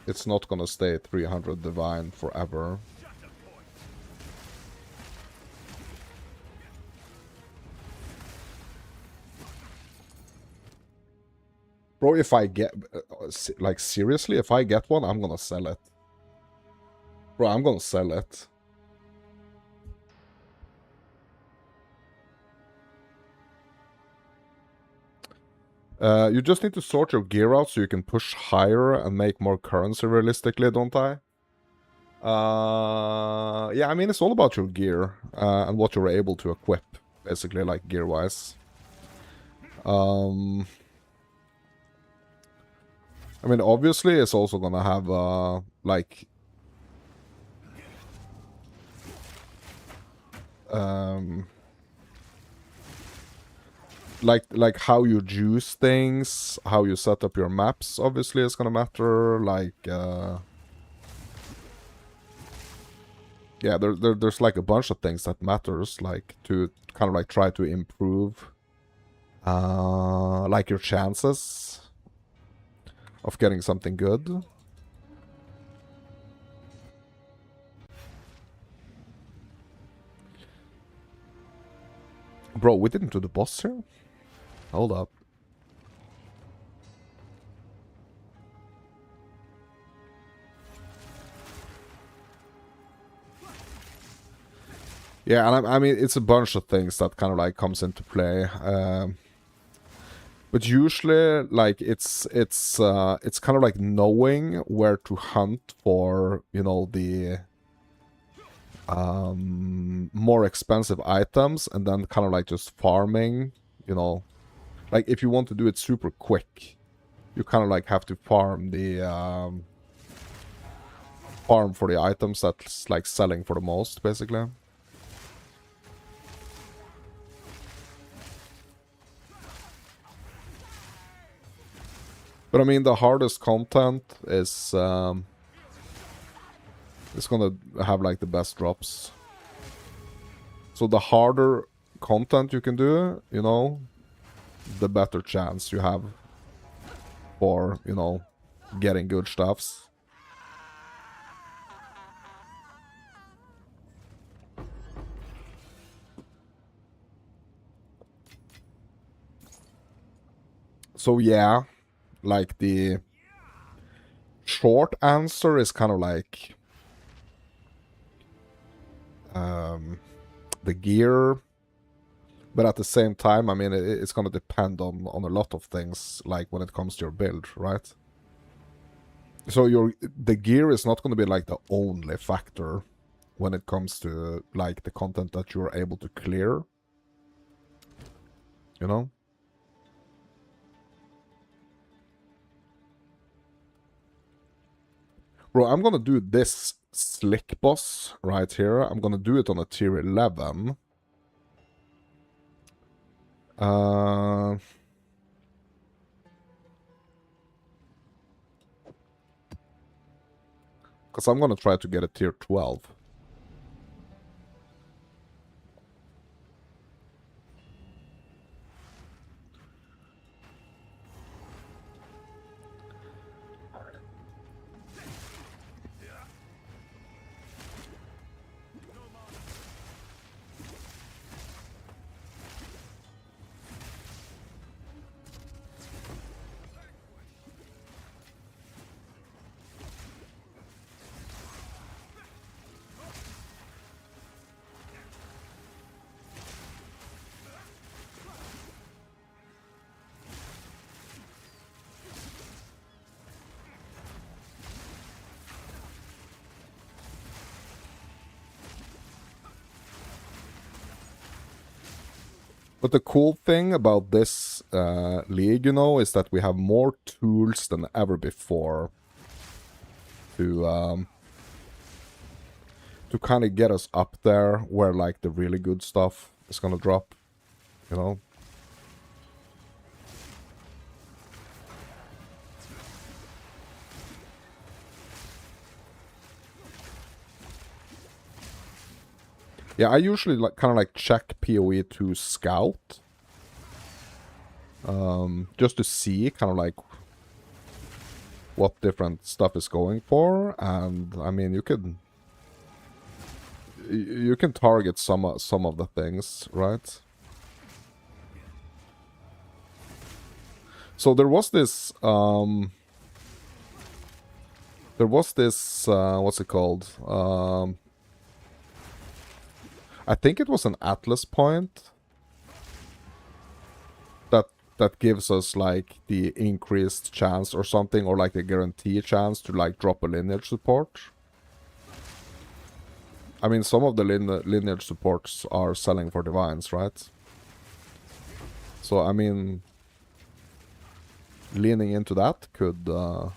It's not gonna stay 300 divine forever. Bro, if I get... like, seriously, if I get one, I'm gonna sell it. Bro, I'm gonna sell it. You just need to sort your gear out so you can push higher and make more currency realistically, don't I? Yeah, I mean, it's all about your gear and what you're able to equip, basically, like, gear-wise. I mean, obviously, it's also gonna have, like... like how you juice things, how you set up your maps, obviously is gonna matter. Like, yeah, there's like a bunch of things that matters, like to kind of like try to improve, like your chances of getting something good. Bro, we didn't do the boss here? Hold up. Yeah, and I mean, it's a bunch of things that kind of like comes into play. But usually, like, it's kind of like knowing where to hunt for, you know, the more expensive items, and then kind of like just farming, you know. Like, if you want to do it super quick, you kind of like have to farm the farm for the items that's like selling for the most, basically. But I mean, the hardest content is it's gonna have like the best drops. So the harder content you can do, you know, the better chance you have for, you know, getting good stuffs. So yeah, like the short answer is kind of like the gear, but at the same time, I mean, it's gonna depend on a lot of things, like when it comes to your build, right? So the gear is not gonna be like the only factor when it comes to like the content that you're able to clear, you know? Bro, I'm gonna do this slick boss right here. I'm gonna do it on a tier 11. Because I'm gonna try to get a tier 12. But the cool thing about this league, you know, is that we have more tools than ever before to kind of get us up there where like the really good stuff is gonna drop, you know. Yeah, I usually like kind of like check PoE to scout, just to see kind of like what different stuff is going for, and I mean you can target some of the things, right? So there was this what's it called? I think it was an Atlas point that gives us like the increased chance or something, or like the guarantee chance to like drop a lineage support. I mean, some of the lineage supports are selling for divines, right? So I mean, leaning into that could, you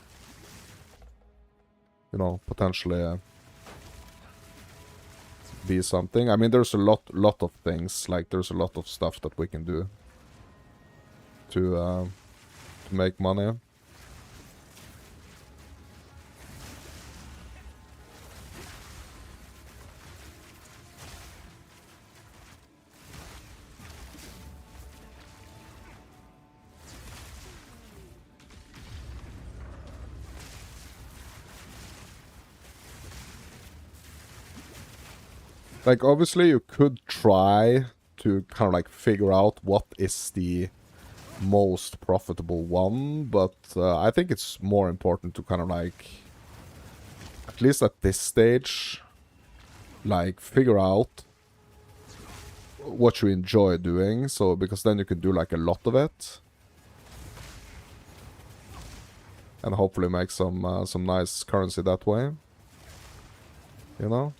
know, potentially be something. I mean, there's a lot of things. Like, there's a lot of stuff that we can do. to make money. Like, obviously, you could try to kind of like figure out what is the most profitable one, but I think it's more important to kind of like, at least at this stage, like figure out what you enjoy doing, so because then you can do like a lot of it. And hopefully make some nice currency that way. You know?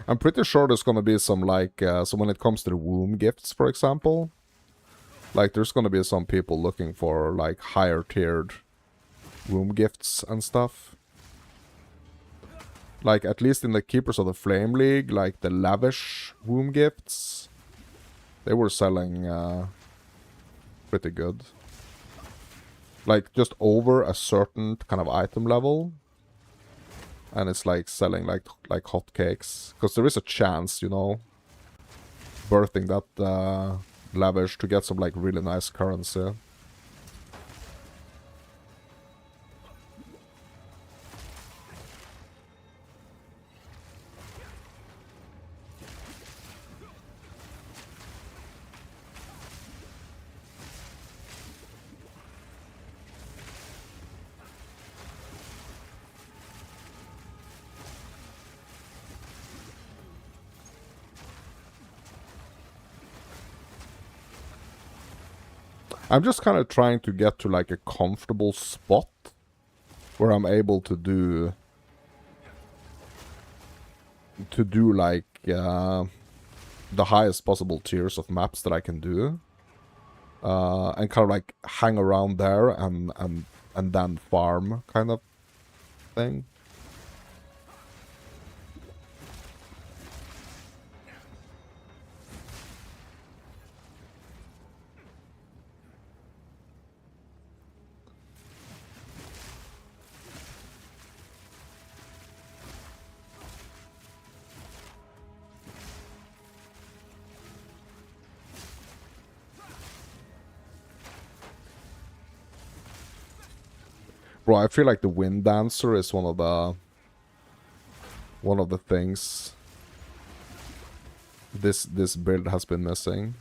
I'm pretty sure there's gonna be some like, so when it comes to the womb gifts, for example, like there's gonna be some people looking for like higher tiered womb gifts and stuff. Like at least in the Keepers of the Flame League, like the lavish womb gifts, they were selling pretty good. Like just over a certain kind of item level. And it's like selling like hotcakes, because there is a chance, you know, birthing that lavish to get some like really nice currency. I'm just kind of trying to get to like a comfortable spot where I'm able to do like the highest possible tiers of maps that I can do, and kind of like hang around there and then farm kind of thing. Bro, I feel like the Wind Dancer is one of the things this build has been missing.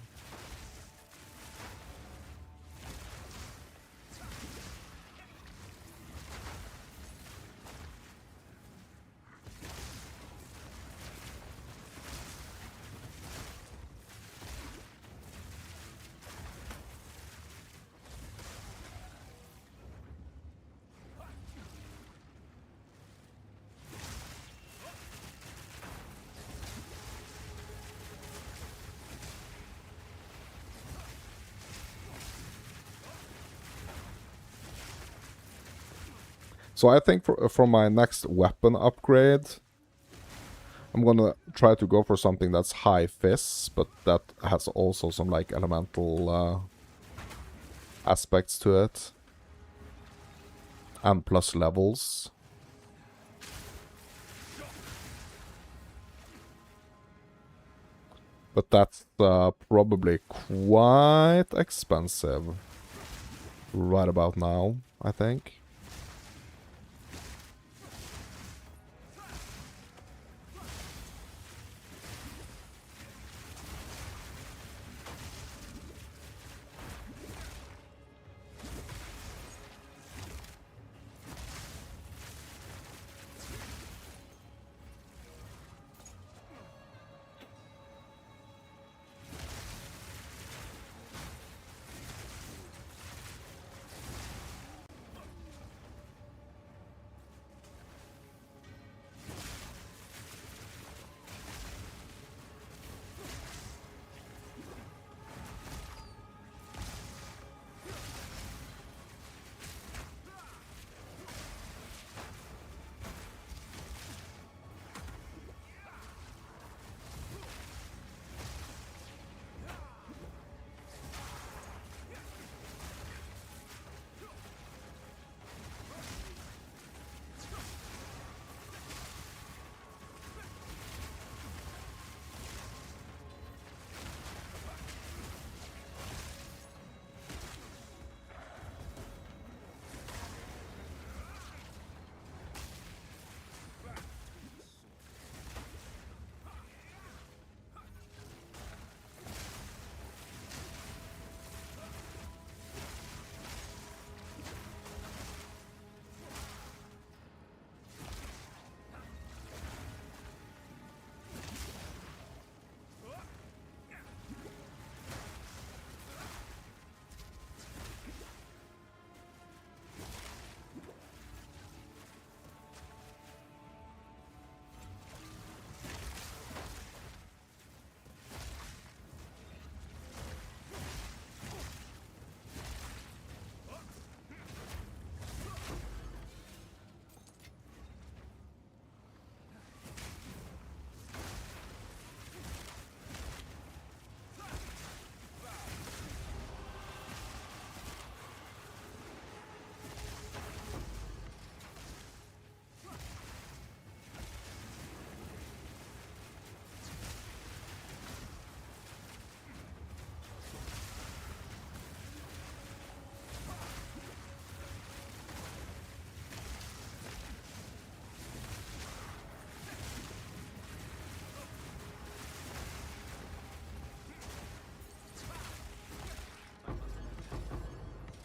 So I think for my next weapon upgrade, I'm gonna try to go for something that's high fizz, but that has also some like elemental aspects to it. And plus levels. But that's probably quite expensive right about now, I think.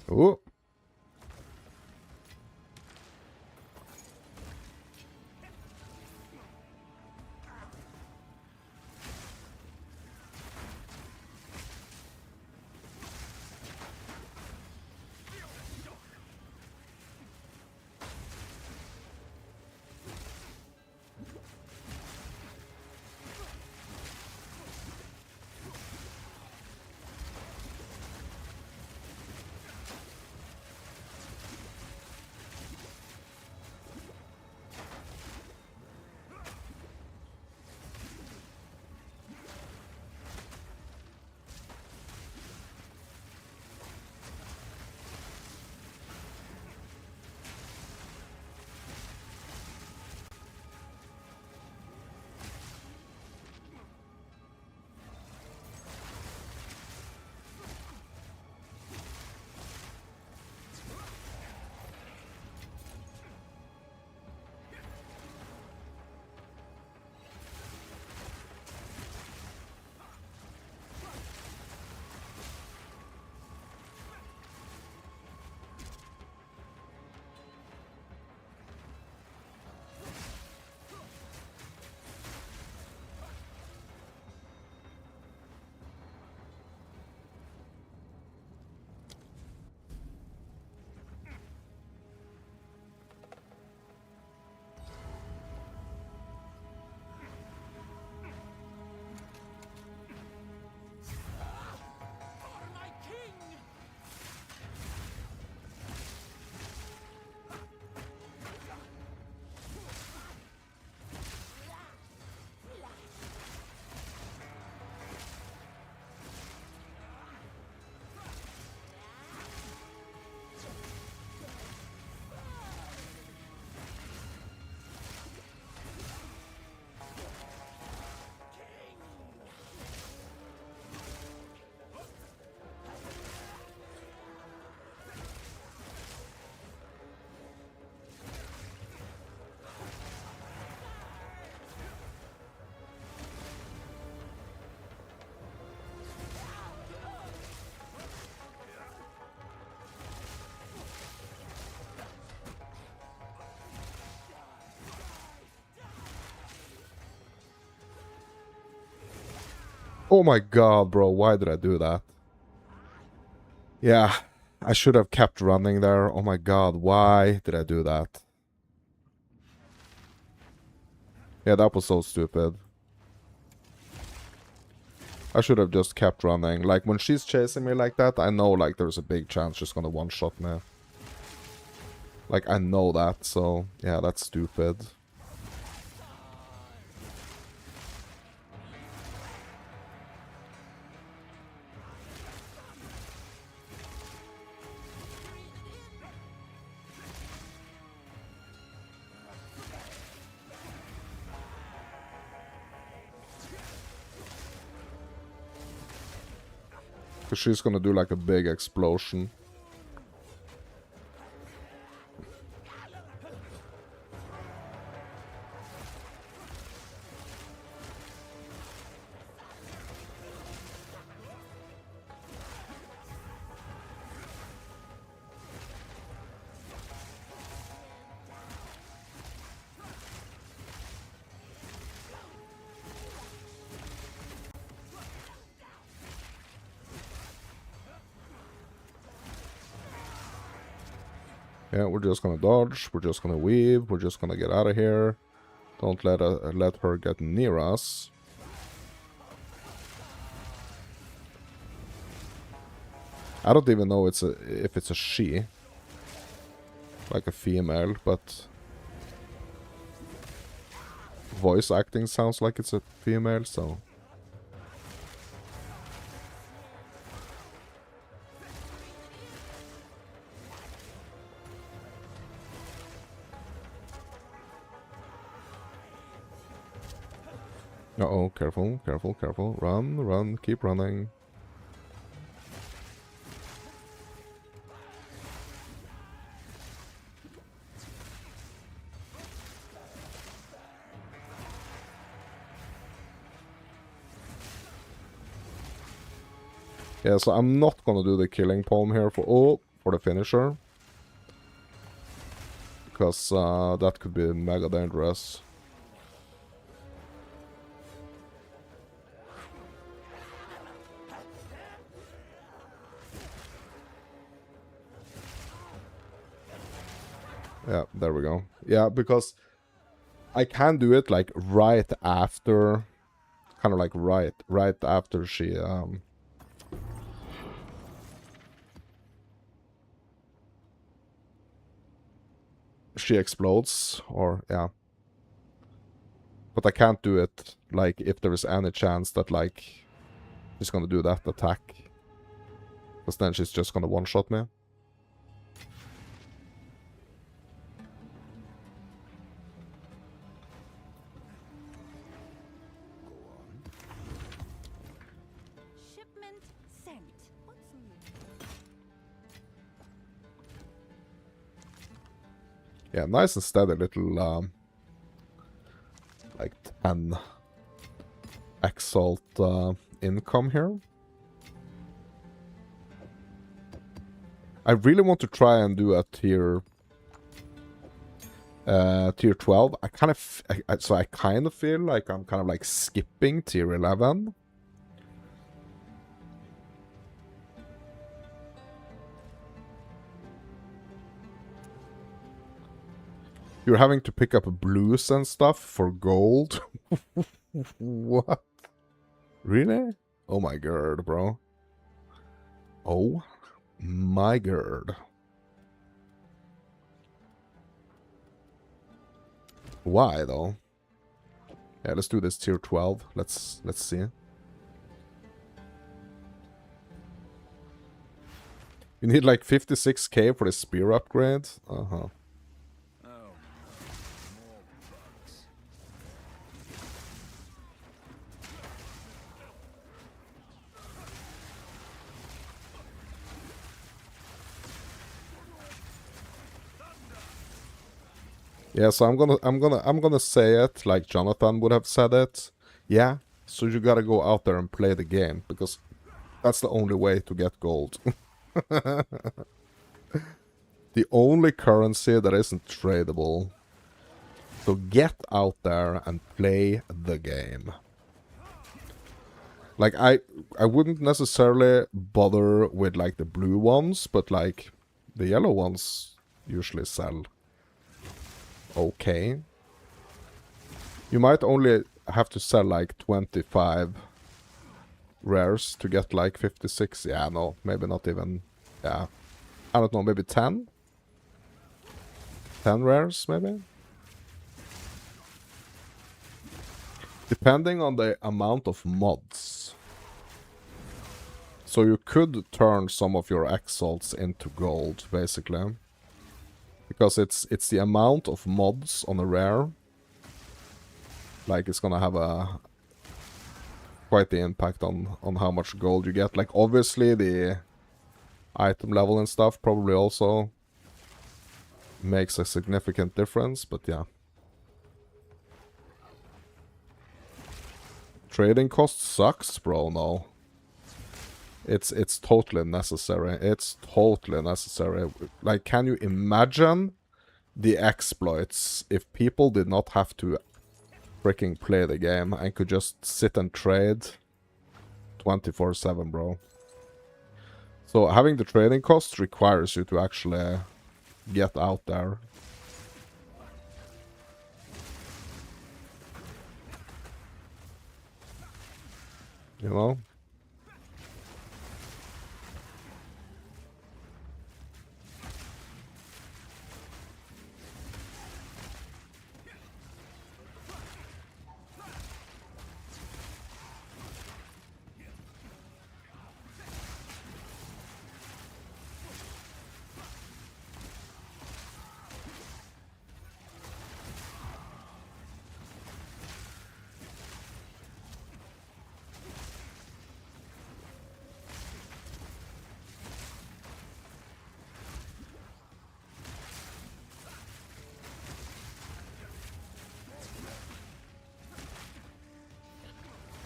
Ooh. Oh my god, bro, why did I do that? Yeah, I should have kept running there. Oh my god, why did I do that? Yeah, that was so stupid. I should have just kept running. Like, when she's chasing me like that, I know, like, there's a big chance she's gonna one-shot me. Like, I know that, so... Yeah, that's stupid. Because she's gonna do, like, a big explosion. Yeah, we're just gonna dodge, we're just gonna weave, we're just gonna get out of here. Don't let her get near us. I don't even know if it's a she. Like a female, but... voice acting sounds like it's a female, so... Uh-oh, careful, careful, careful. Run, run, keep running. Yeah, so I'm not gonna do the killing poem here for... Oh, for the finisher. Because that could be mega dangerous. Yeah, there we go. Yeah, because I can do it like right after, kind of like right after she explodes, or yeah. But I can't do it like if there is any chance that like she's gonna do that attack, because then she's just gonna one-shot me. Shipment sent. What's new? Yeah, nice and steady little like 10 exalt income here. I really want to try and do a tier 12. I kind of I kind of feel like I'm kind of like skipping tier 11. You're having to pick up blues and stuff for gold. What? Really? Oh my god, bro. Oh my god. Why though? Yeah, let's do this tier 12. Let's see. You need like 56k for the spear upgrade. Uh-huh. Yeah, so I'm gonna say it like Jonathan would have said it. Yeah, so you gotta go out there and play the game, because that's the only way to get gold. The only currency that isn't tradable. So get out there and play the game. Like I wouldn't necessarily bother with like the blue ones, but like the yellow ones usually sell. Okay. You might only have to sell like 25 rares to get like 56. Yeah, no, maybe not even. Yeah. I don't know, maybe 10? 10 rares, maybe? Depending on the amount of mods. So you could turn some of your exalts into gold, basically. Because it's the amount of mods on a rare. Like, it's gonna have a quite the impact on how much gold you get. Like, obviously the item level and stuff probably also makes a significant difference, but yeah. Trading cost sucks, bro, no. It's totally necessary. It's totally necessary. Like, can you imagine the exploits if people did not have to freaking play the game and could just sit and trade 24/7, bro? So having the trading costs requires you to actually get out there. You know?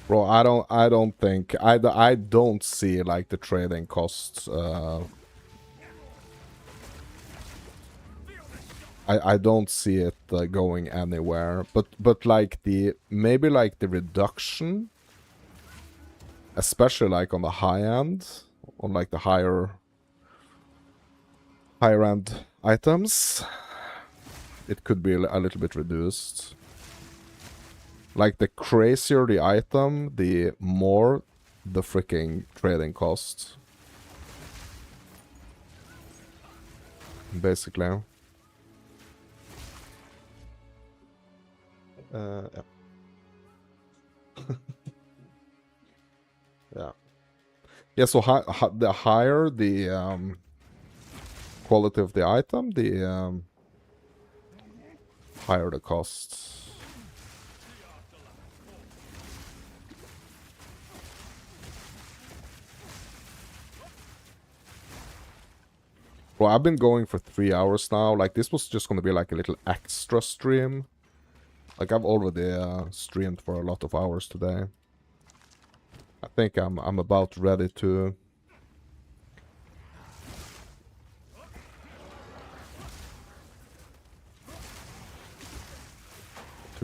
Bro, I don't think I don't see like the trading costs I don't see it going anywhere. But like maybe like the reduction, especially like on the high end, on like the higher end items, it could be a little bit reduced. Like the crazier the item, the more the freaking trading cost. Basically. Yeah. Yeah. Yeah, so the higher the quality of the item, the higher the cost. Well, I've been going for 3 hours now. Like, this was just gonna be like a little extra stream. Like, I've already streamed for a lot of hours today. I think I'm about ready to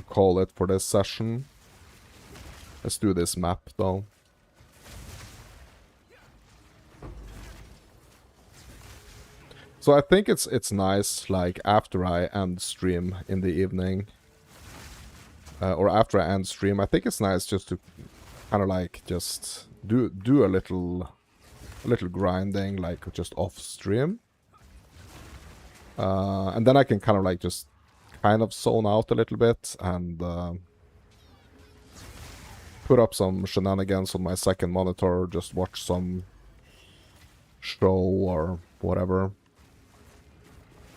call it for this session. Let's do this map though. So I think it's nice, like, after I end stream in the evening, or after I end stream, I think it's nice just to kind of like just do a little grinding, like just off stream, and then I can kind of like just kind of zone out a little bit and put up some shenanigans on my second monitor, just watch some show or whatever,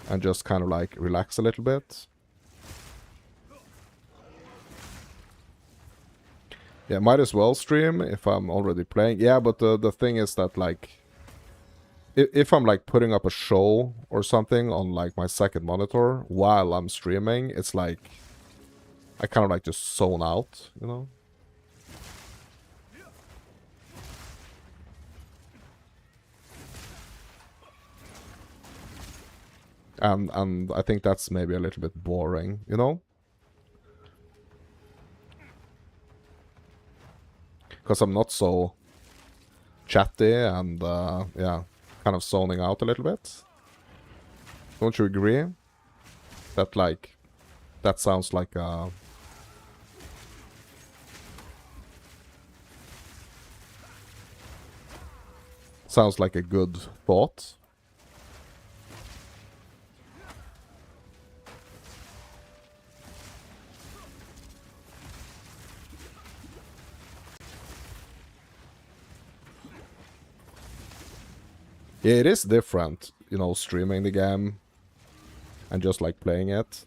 and just kind of like relax a little bit. Yeah, might as well stream if I'm already playing. Yeah, but the thing is that, like, if I'm like putting up a show or something on like my second monitor while I'm streaming, it's like I kind of like just zone out, you know? And I think that's maybe a little bit boring, you know? Because I'm not so chatty and, yeah, kind of zoning out a little bit. Don't you agree? That, like, that sounds like a... Sounds like a good thought. Yeah, it is different, you know, streaming the game and just like playing it.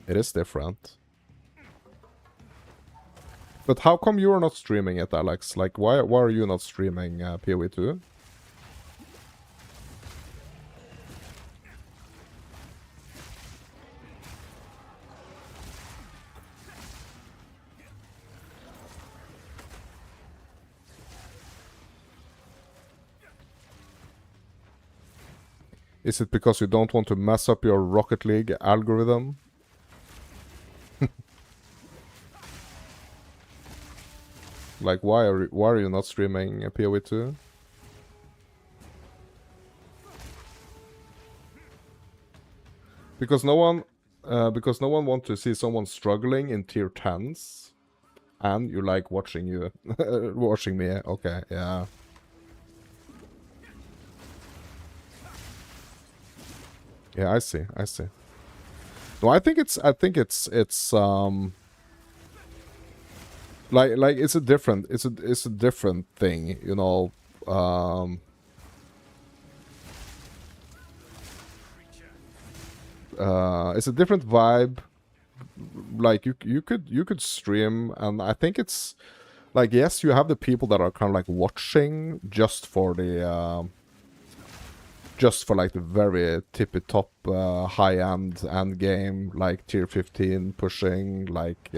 It is different. But how come you are not streaming it, Alex? Like, why are you not streaming PoE2? Is it because you don't want to mess up your Rocket League algorithm? Like, why are you not streaming PoE2? Because no one wants to see someone struggling in tier 10s, and you like watching watching me. Okay, yeah. Yeah, I see. No, I think it's like it's a different thing, you know. It's a different vibe. Like you could stream, and I think it's like, yes, you have the people that are kind of like watching just for the like the very tippy top high end game, like tier 15 pushing, like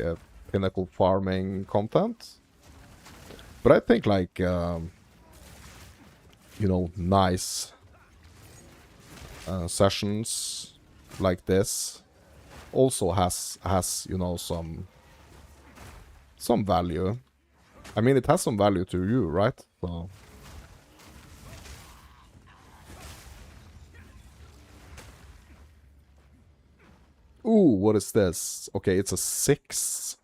pinnacle farming content. But I think like you know, nice sessions like this also has you know some value. I mean, it has some value to you, right? So. Ooh, what is this? Okay, it's a 6.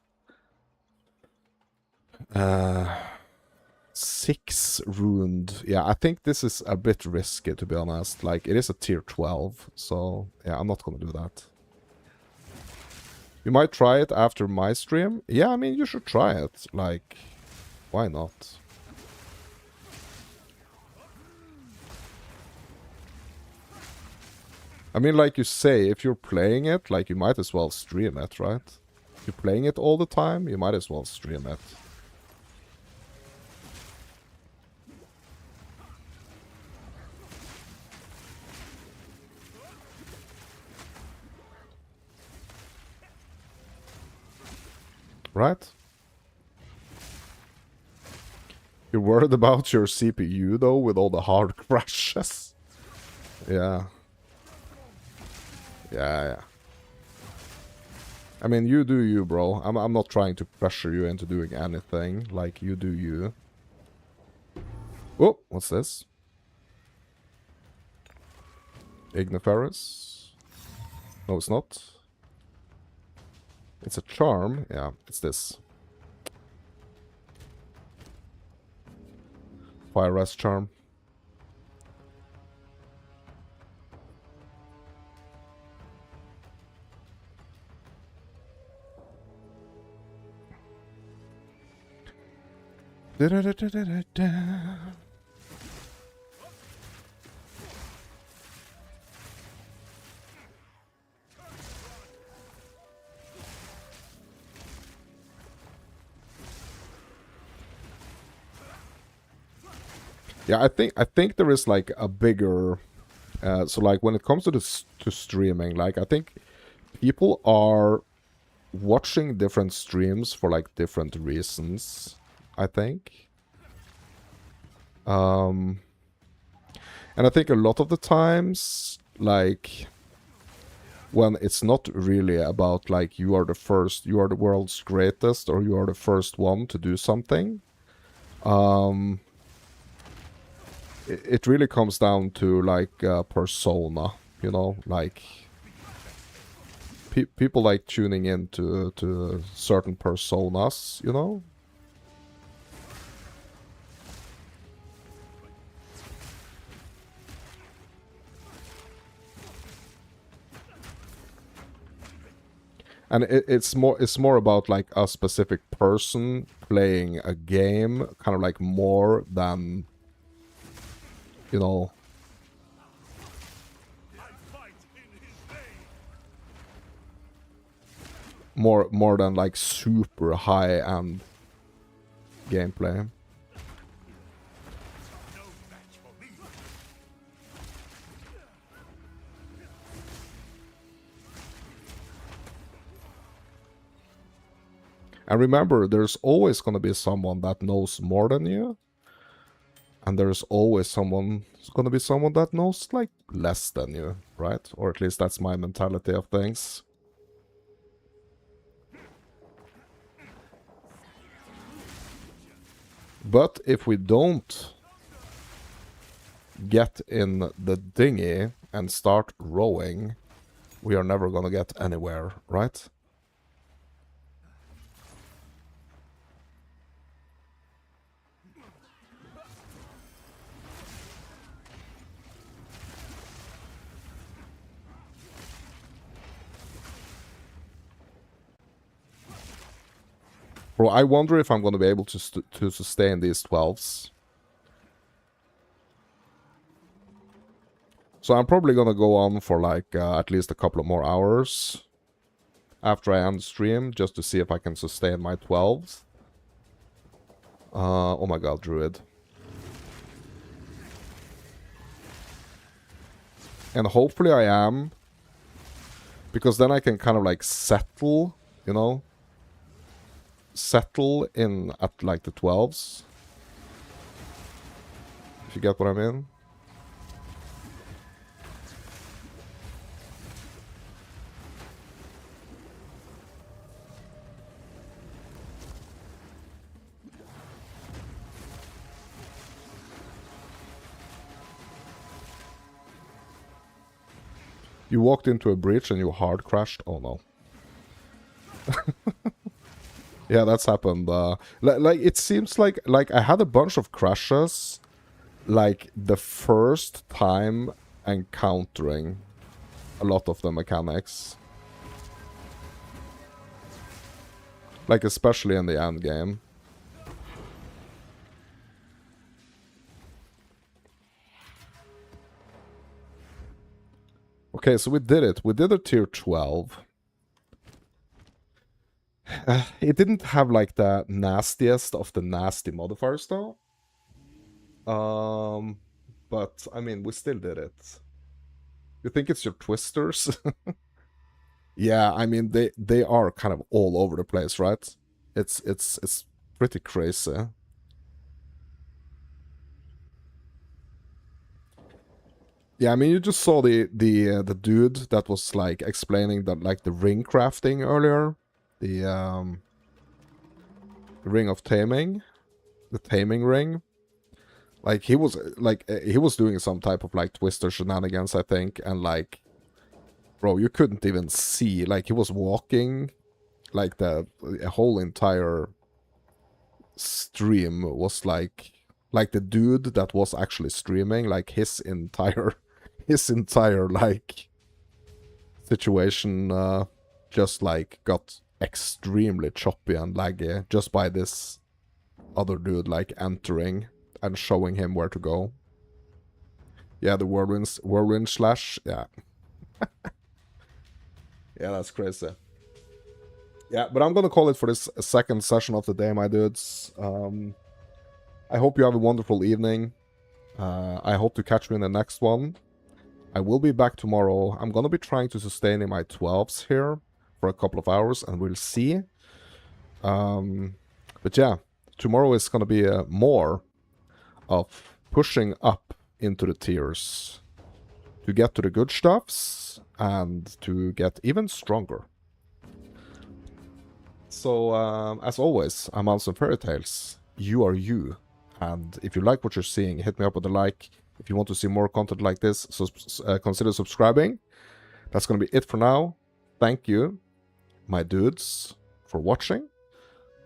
6 ruined. Yeah, I think this is a bit risky, to be honest. Like, it is a tier 12, so yeah, I'm not gonna do that. You might try it after my stream. Yeah, I mean, you should try it. Like, why not? I mean, like you say, if you're playing it, like, you might as well stream it, right? If you're playing it all the time, you might as well stream it. Right? You're worried about your CPU, though, with all the hard crashes? Yeah. Yeah. I mean, you do you, bro. I'm not trying to pressure you into doing anything. Like, you do you. Oh, what's this? Igniferous? No, it's not. It's a charm. Yeah, it's this. Fire Rest charm. Yeah, I think there is like a bigger so like when it comes to to streaming, like I think people are watching different streams for like different reasons, I think. And I think a lot of the times, like when it's not really about like you are the first, you are the world's greatest, or you are the first one to do something. It really comes down to like persona, you know, like people like tuning in to certain personas, you know. And it's more about like a specific person playing a game, kind of like more than, you know, more than like super high end gameplay. And remember, there's always going to be someone that knows more than you. And there's always going to be someone that knows, like, less than you, right? Or at least that's my mentality of things. But if we don't get in the dinghy and start rowing, we are never going to get anywhere, right? Bro, I wonder if I'm going to be able to sustain these 12s. So I'm probably going to go on for like at least a couple of more hours after I end the stream, just to see if I can sustain my 12s. Oh my god, Druid. And hopefully I am, because then I can kind of like settle, you know? Settle in at like the 12s. If you get what I mean. You walked into a breach and you hard crashed? Oh no. Yeah, that's happened. Like it seems like I had a bunch of crashes like the first time encountering a lot of the mechanics. Like especially in the end game. Okay, so we did it. We did a tier 12. It didn't have like the nastiest of the nasty modifiers though. But I mean, we still did it. You think it's your twisters? Yeah, I mean they are kind of all over the place, right? It's pretty crazy. Yeah, I mean you just saw the dude that was like explaining that like the ring crafting earlier, the ring of taming, the taming ring. Like he was doing some type of like twister shenanigans, I think, and like, bro, you couldn't even see. Like he was walking, like the whole entire stream was like the dude that was actually streaming, like his entire like situation just like got extremely choppy and laggy just by this other dude like entering and showing him where to go. Yeah, the whirlwind slash, yeah. Yeah, that's crazy. Yeah, but I'm gonna call it for this second session of the day, my dudes. I hope you have a wonderful evening. I hope to catch you in the next one. I will be back tomorrow. I'm gonna be trying to sustain in my 12s here for a couple of hours, and we'll see. But yeah, tomorrow is gonna be more of pushing up into the tiers to get to the good stuffs and to get even stronger. So, as always, I'm Mounts and Fairy Tales. You are you. And if you like what you're seeing, hit me up with a like. If you want to see more content like this, so consider subscribing. That's going to be it for now. Thank you, my dudes, for watching.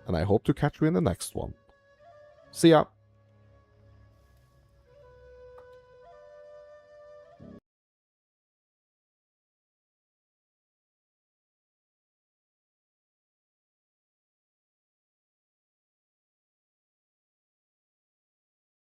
And I hope to catch you in the next one. See ya!